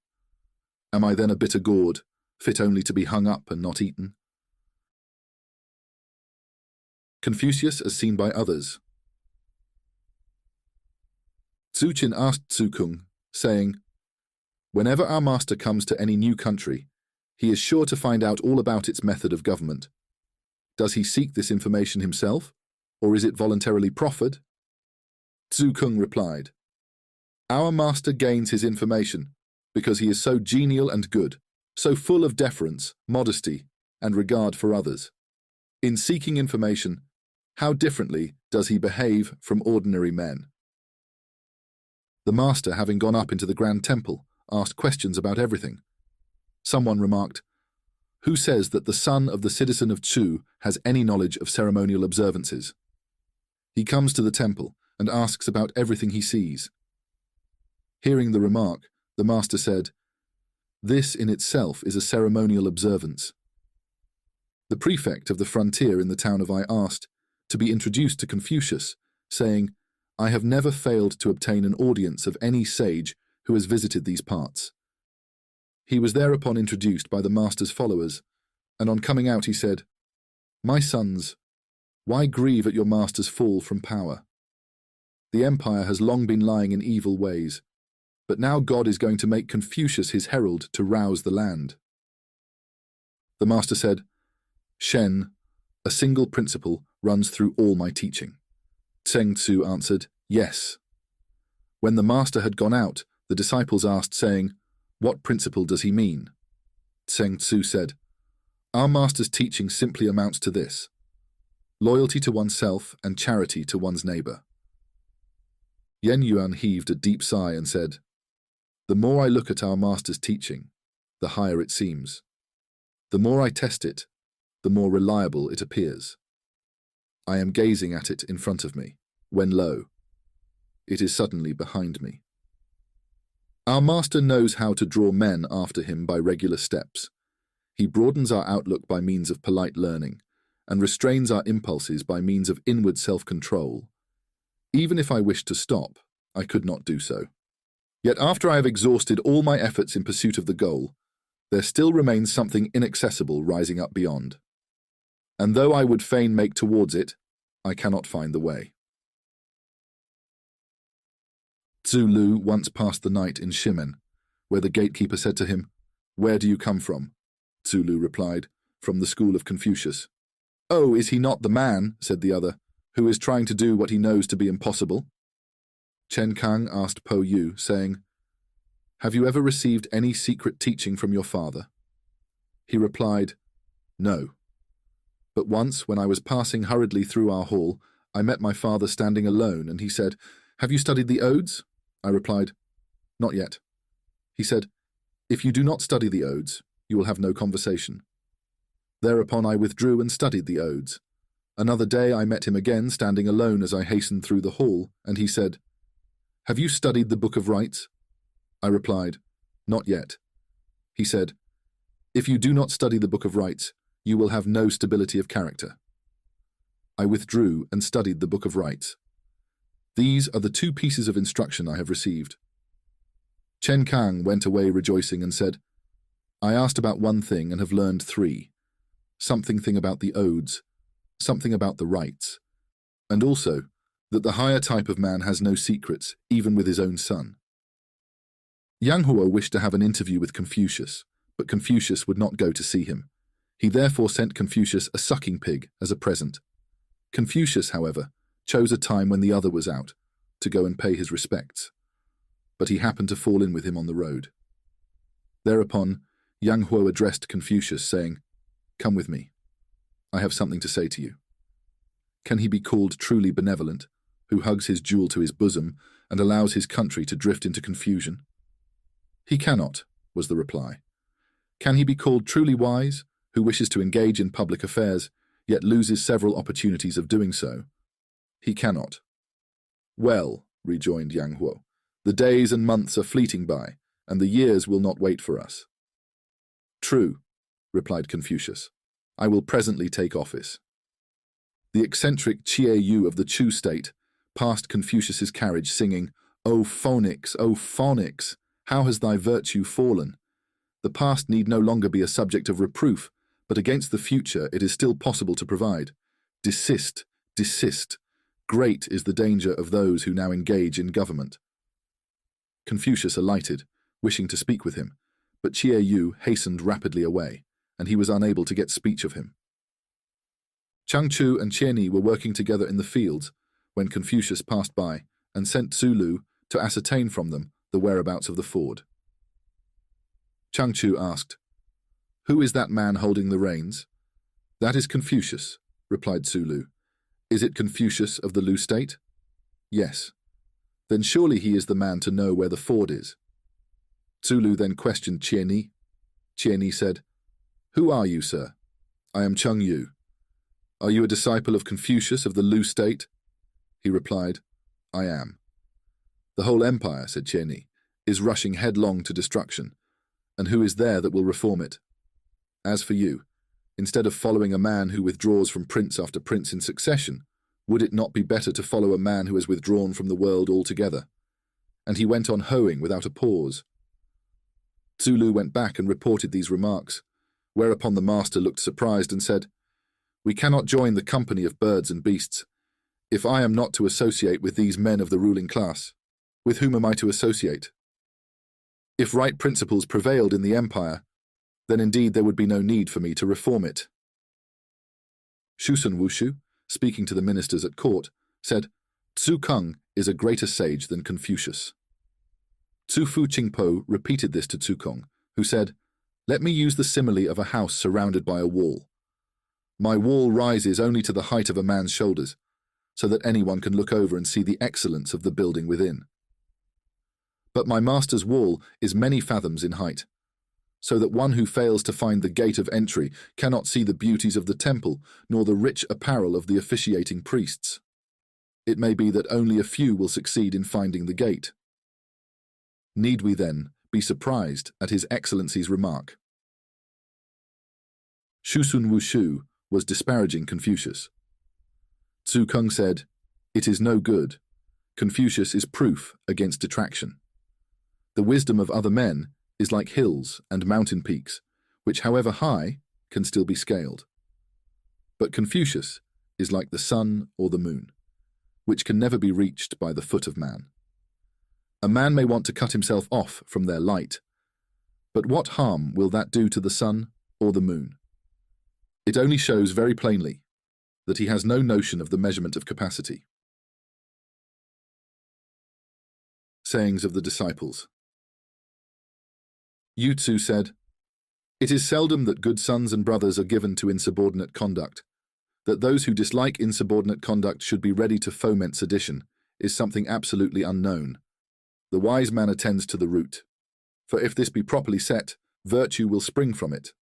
A: Am I then a bitter gourd, fit only to be hung up and not eaten?" Confucius as seen by others. Tzu asked Kung, saying, "Whenever our master comes to any new country, he is sure to find out all about its method of government. Does he seek this information himself, or is it voluntarily proffered?" Kung replied, "Our master gains his information because he is so genial and good, so full of deference, modesty, and regard for others. In seeking information, how differently does he behave from ordinary men?" The master, having gone up into the grand temple, asked questions about everything. Someone remarked, "Who says that the son of the citizen of Chu has any knowledge of ceremonial observances? He comes to the temple and asks about everything he sees." Hearing the remark, the master said, "This in itself is a ceremonial observance." The prefect of the frontier in the town of Ai asked to be introduced to Confucius, saying, "I have never failed to obtain an audience of any sage who has visited these parts." He was thereupon introduced by the master's followers, and on coming out he said, "My sons, why grieve at your master's fall from power? The empire has long been lying in evil ways, but now God is going to make Confucius his herald to rouse the land." The master said, "Shen, a single principle runs through all my teaching." Tseng Tzu answered, "Yes." When the master had gone out, the disciples asked, saying, "What principle does he mean?" Tseng Tzu said, "Our master's teaching simply amounts to this: loyalty to oneself and charity to one's neighbor." Yen Yuan heaved a deep sigh and said, "The more I look at our master's teaching, the higher it seems. The more I test it, the more reliable it appears." I am gazing at it in front of me, when lo, it is suddenly behind me. Our master knows how to draw men after him by regular steps. He broadens our outlook by means of polite learning, and restrains our impulses by means of inward self-control. Even if I wished to stop, I could not do so. Yet after I have exhausted all my efforts in pursuit of the goal, there still remains something inaccessible rising up beyond. And though I would fain make towards it, I cannot find the way. Tzu Lu once passed the night in Shimen, where the gatekeeper said to him, "Where do you come from?" Tzu Lu replied, "From the school of Confucius." "Oh, is he not the man," said the other, "who is trying to do what he knows to be impossible?" Chen Kang asked Po Yu, saying, "Have you ever received any secret teaching from your father?" He replied, "No. But once, when I was passing hurriedly through our hall, I met my father standing alone, and he said, 'Have you studied the Odes?' I replied, 'Not yet.' He said, 'If you do not study the Odes, you will have no conversation.' Thereupon I withdrew and studied the Odes. Another day I met him again standing alone as I hastened through the hall, and he said, 'Have you studied the Book of Rites?' I replied, 'Not yet.' He said, 'If you do not study the Book of Rites, you will have no stability of character.' I withdrew and studied the Book of Rites. These are the two pieces of instruction I have received." Chen Kang went away rejoicing and said, "I asked about one thing and have learned three. Something about the Odes, something about the rites, and also that the higher type of man has no secrets, even with his own son." Yang Huo wished to have an interview with Confucius, but Confucius would not go to see him. He therefore sent Confucius a sucking pig as a present. Confucius, however, chose a time when the other was out, to go and pay his respects, but he happened to fall in with him on the road. Thereupon, Yang Huo addressed Confucius, saying, "Come with me. I have something to say to you." Can he be called truly benevolent, who hugs his jewel to his bosom and allows his country to drift into confusion? He cannot, was the reply. Can he be called truly wise, who wishes to engage in public affairs, yet loses several opportunities of doing so? He cannot. "Well," rejoined Yang Huo, "the days and months are fleeting by, and the years will not wait for us." "True," replied Confucius. "I will presently take office." The eccentric Chie Yu of the Chu state passed Confucius's carriage singing, "O phonics, O phonics, how has thy virtue fallen? The past need no longer be a subject of reproof, but against the future it is still possible to provide. Desist, desist. Great is the danger of those who now engage in government." Confucius alighted, wishing to speak with him, but Chie Yu hastened rapidly away, and he was unable to get speech of him. Chang Chu and Qiani were working together in the fields when Confucius passed by and sent Tzu Lu to ascertain from them the whereabouts of the ford. Chang Chu asked, "Who is that man holding the reins?" "That is Confucius," replied Tzu Lu. "Is it Confucius of the Lu state?" "Yes." "Then surely he is the man to know where the ford is." Tzu Lu then questioned Qiani. Qiani said, "Who are you, sir?" "I am Cheng Yu." "Are you a disciple of Confucius of the Lu state?" He replied, "I am." "The whole empire," said Qiani, "is rushing headlong to destruction, and who is there that will reform it? As for you, instead of following a man who withdraws from prince after prince in succession, would it not be better to follow a man who has withdrawn from the world altogether?" And he went on hoeing without a pause. Tzu Lu went back and reported these remarks, whereupon the master looked surprised and said, "We cannot join the company of birds and beasts. If I am not to associate with these men of the ruling class, with whom am I to associate? If right principles prevailed in the empire, then indeed there would be no need for me to reform it." Shusun Wushu, speaking to the ministers at court, said, "Tzu Kung is a greater sage than Confucius." Tzu Fu Qingpo repeated this to Tzu Kung, who said, "Let me use the simile of a house surrounded by a wall. My wall rises only to the height of a man's shoulders, so that anyone can look over and see the excellence of the building within. But my master's wall is many fathoms in height. so that one who fails to find the gate of entry cannot see the beauties of the temple, nor the rich apparel of the officiating priests. It may be that only a few will succeed in finding the gate. Need we, then, be surprised at His Excellency's remark? Shu Sun Wushu was disparaging Confucius. Tzu Kung said, "It is no good. Confucius is proof against detraction. The wisdom of other men is like hills and mountain peaks, which, however high, can still be scaled. But Confucius is like the sun or the moon, which can never be reached by the foot of man. A man may want to cut himself off from their light, but what harm will that do to the sun or the moon? It only shows very plainly that he has no notion of the measurement of capacity." Sayings of the Disciples. Yu Tzu said, "It is seldom that good sons and brothers are given to insubordinate conduct. That those who dislike insubordinate conduct should be ready to foment sedition is something absolutely unknown. The wise man attends to the root. For if this be properly set, virtue will spring from it.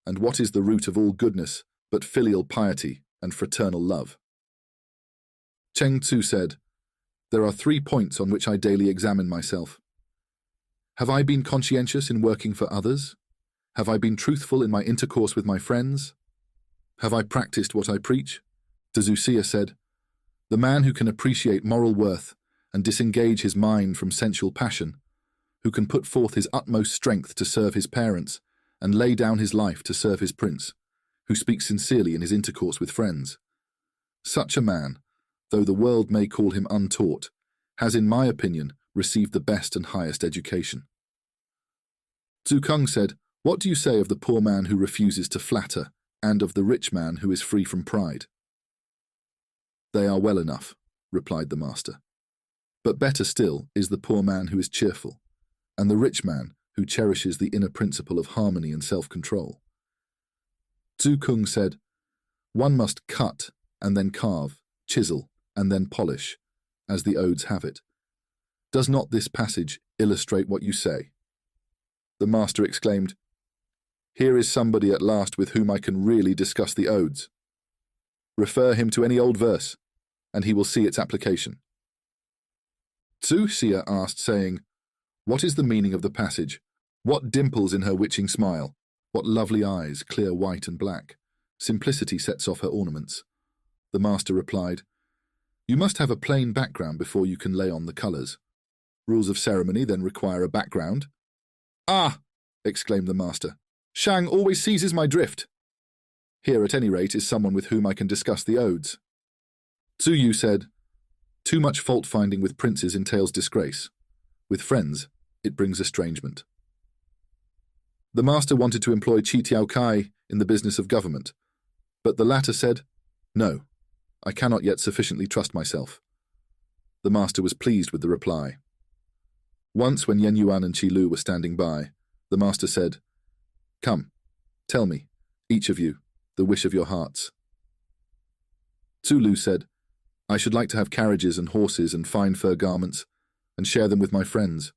A: And what is the root of all goodness but filial piety and fraternal love?" Cheng Tzu said, "There are 3 points on which I daily examine myself. Have I been conscientious in working for others? Have I been truthful in my intercourse with my friends? Have I practiced what I preach?" Tzu said, "The man who can appreciate moral worth and disengage his mind from sensual passion, who can put forth his utmost strength to serve his parents and lay down his life to serve his prince, who speaks sincerely in his intercourse with friends. Such a man, though the world may call him untaught, has, in my opinion, received the best and highest education." Tzu Kung said, "What do you say of the poor man who refuses to flatter, and of the rich man who is free from pride?" "They are well enough," replied the master. "But better still is the poor man who is cheerful, and the rich man who cherishes the inner principle of harmony and self-control." Tzu Kung said, "One must cut and then carve, chisel and then polish, as the odes have it. Does not this passage illustrate what you say?" The master exclaimed, "Here is somebody at last with whom I can really discuss the odes. Refer him to any old verse, and he will see its application." Tzu Xia asked, saying, "What is the meaning of the passage? What dimples in her witching smile? What lovely eyes, clear white and black? Simplicity sets off her ornaments." The master replied, "You must have a plain background before you can lay on the colours. Rules of ceremony then require a background." "Ah!" exclaimed the master. "Shang always seizes my drift. Here, at any rate, is someone with whom I can discuss the odes." Tzu Yu said, "Too much fault-finding with princes entails disgrace. With friends, it brings estrangement." The master wanted to employ Qi Tiao Kai in the business of government, but the latter said, "No, I cannot yet sufficiently trust myself." The master was pleased with the reply. Once, when Yen Yuan and Qi Lu were standing by, the master said, "Come, tell me, each of you, the wish of your hearts." Tzu Lu said, "I should like to have carriages and horses and fine fur garments, and share them with my friends,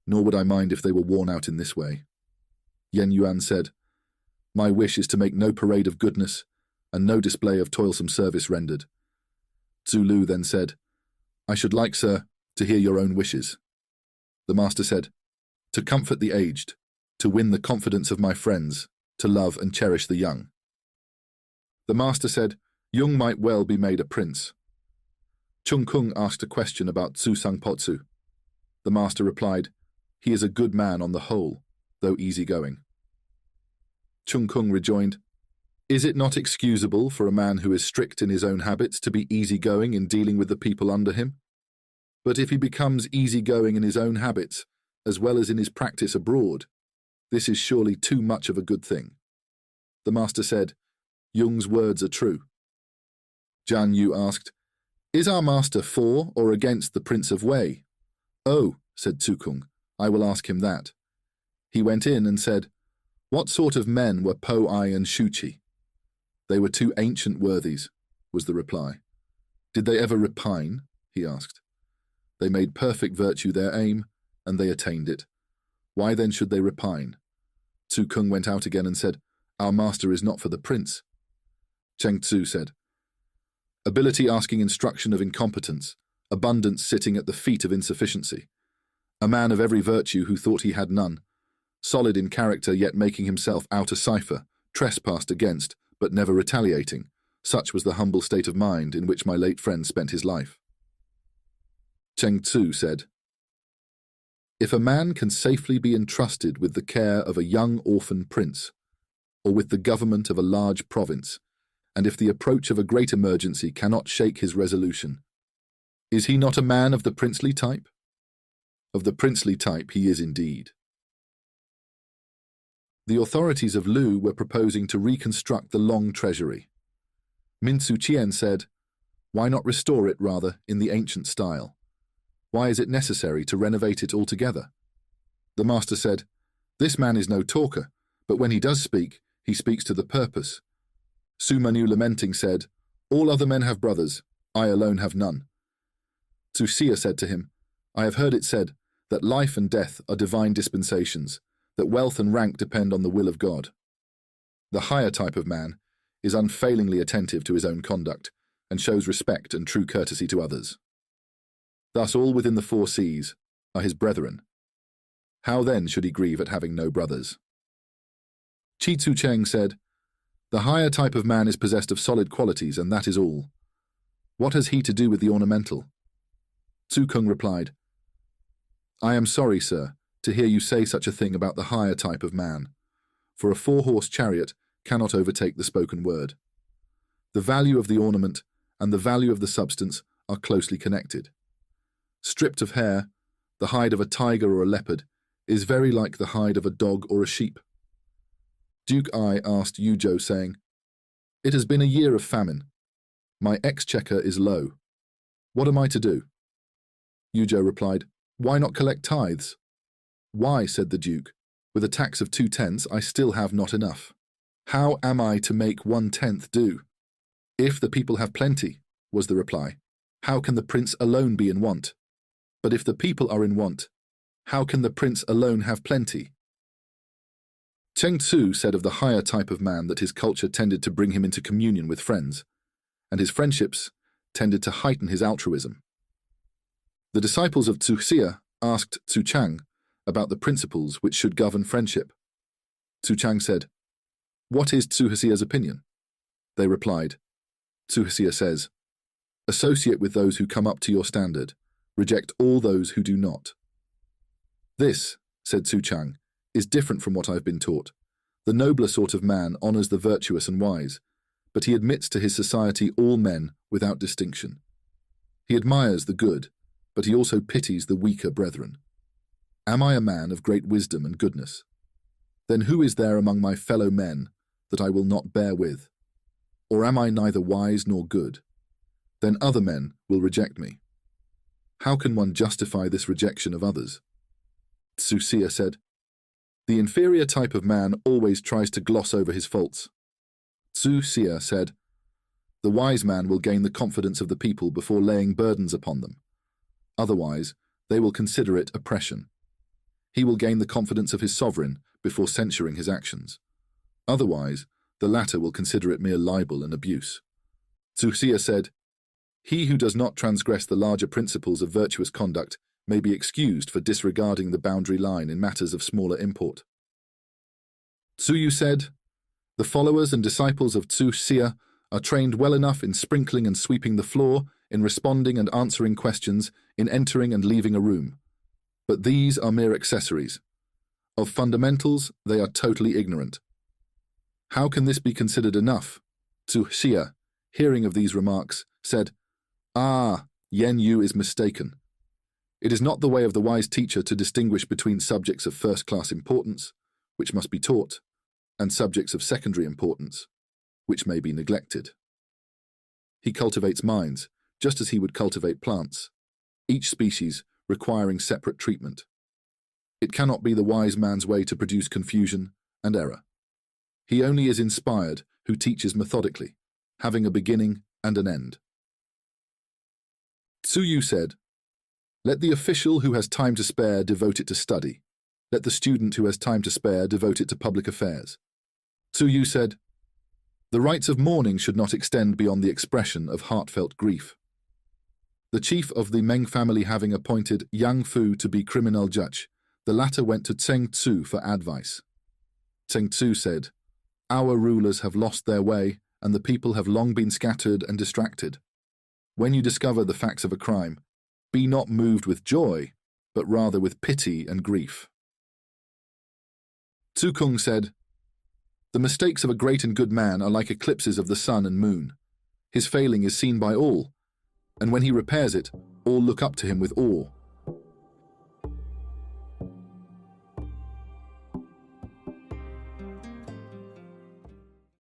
A: nor would I mind if they were worn out in this way." Yen Yuan said, "My wish is to make no parade of goodness, and no display of toilsome service rendered." Tzu Lu then said, "I should like, sir, to hear your own wishes." The master said, "To comfort the aged, to win the confidence of my friends, to love and cherish the young." The master said, "Jung might well be made a prince." Chung Kung asked a question about Tzu Sang Potsu. The master replied, "He is a good man on the whole, though easygoing." Chung Kung rejoined, "Is it not excusable for a man who is strict in his own habits to be easygoing in dealing with the people under him? But if he becomes easygoing in his own habits, as well as in his practice abroad, this is surely too much of a good thing." The master said, "Jung's words are true." Jian Yu asked, "Is our master for or against the Prince of Wei?" "Oh," said Tzu Kung, "I will ask him that." He went in and said, "What sort of men were Po Ai and Shu Qi?" "They were 2 ancient worthies," was the reply. "Did they ever repine?" he asked. "They made perfect virtue their aim, and they attained it. Why then should they repine? Tzu Kung went out again and said, "Our master is not for the prince." Cheng Tzu said, "Ability asking instruction of incompetence, abundance sitting at the feet of insufficiency. A man of every virtue who thought he had none, solid in character yet making himself out a cipher, trespassed against, but never retaliating. Such was the humble state of mind in which my late friend spent his life." Cheng Tzu said, "If a man can safely be entrusted with the care of a young orphan prince, or with the government of a large province, and if the approach of a great emergency cannot shake his resolution, is he not a man of the princely type? Of the princely type he is indeed." The authorities of Lu were proposing to reconstruct the Long Treasury. Min Tzu Chien said, "Why not restore it, rather, in the ancient style? Why is it necessary to renovate it altogether?" The master said, "This man is no talker, but when he does speak, he speaks to the purpose." Su Manu lamenting said, "All other men have brothers, I alone have none." Tzu Sia said to him, "I have heard it said that life and death are divine dispensations, that wealth and rank depend on the will of God. The higher type of man is unfailingly attentive to his own conduct and shows respect and true courtesy to others. Thus all within the 4 Cs are his brethren. How then should he grieve at having no brothers?" Chi Tzu Cheng said, "The higher type of man is possessed of solid qualities, and that is all. What has he to do with the ornamental?" Tzu Kung replied, "I am sorry, sir, to hear you say such a thing about the higher type of man, for a 4-horse chariot cannot overtake the spoken word. The value of the ornament and the value of the substance are closely connected. Stripped of hair, the hide of a tiger or a leopard is very like the hide of a dog or a sheep." Duke Ai asked Yuzhou, saying, "It has been a year of famine. My exchequer is low. What am I to do?" Yuzhou replied, "Why not collect tithes?" "Why," said the Duke, "with a tax of 2/10 I still have not enough. How am I to make 1/10 do?" "If the people have plenty," was the reply, "how can the prince alone be in want? But if the people are in want, how can the prince alone have plenty?" Cheng Tzu said of the higher type of man that his culture tended to bring him into communion with friends, and his friendships tended to heighten his altruism. The disciples of Tzu Xia asked Tzu Chang about the principles which should govern friendship. Tzu Chang said, "What is Tzu Xia's opinion?" They replied, "Tzu Xia says, associate with those who come up to your standard. Reject all those who do not." "This," said Tzu Chang, "is different from what I've been taught. The nobler sort of man honors the virtuous and wise, but he admits to his society all men without distinction. He admires the good, but he also pities the weaker brethren. Am I a man of great wisdom and goodness? Then who is there among my fellow men that I will not bear with? Or am I neither wise nor good? Then other men will reject me. How can one justify this rejection of others?" Tzu Xia said, "The inferior type of man always tries to gloss over his faults." Tzu Xia said, "The wise man will gain the confidence of the people before laying burdens upon them. Otherwise, they will consider it oppression. He will gain the confidence of his sovereign before censuring his actions. Otherwise, the latter will consider it mere libel and abuse." Tzu Xia said, "He who does not transgress the larger principles of virtuous conduct may be excused for disregarding the boundary line in matters of smaller import." Tzu Yu said, "The followers and disciples of Tzu Xia are trained well enough in sprinkling and sweeping the floor, in responding and answering questions, in entering and leaving a room. But these are mere accessories. Of fundamentals, they are totally ignorant." How can this be considered enough? Tzu Xia, hearing of these remarks, said, "Ah, Yen Yu is mistaken. It is not the way of the wise teacher to distinguish between subjects of first-class importance, which must be taught, and subjects of secondary importance, which may be neglected. He cultivates minds, just as he would cultivate plants, each species requiring separate treatment. It cannot be the wise man's way to produce confusion and error. He only is inspired who teaches methodically, having a beginning and an end." Tzu Yu said, "Let the official who has time to spare devote it to study, Let the student who has time to spare devote it to public affairs. Tzu Yu said, "The rites of mourning should not extend beyond the expression of heartfelt grief." The chief of the Meng family having appointed Yang Fu to be criminal judge, the latter went to Zheng Tzu for advice. Zheng Tzu said, "Our rulers have lost their way, and the people have long been scattered and distracted. When you discover the facts of a crime, be not moved with joy, but rather with pity and grief." Tzu Kung said, "The mistakes of a great and good man are like eclipses of the sun and moon. His failing is seen by all, and when he repairs it, all look up to him with awe.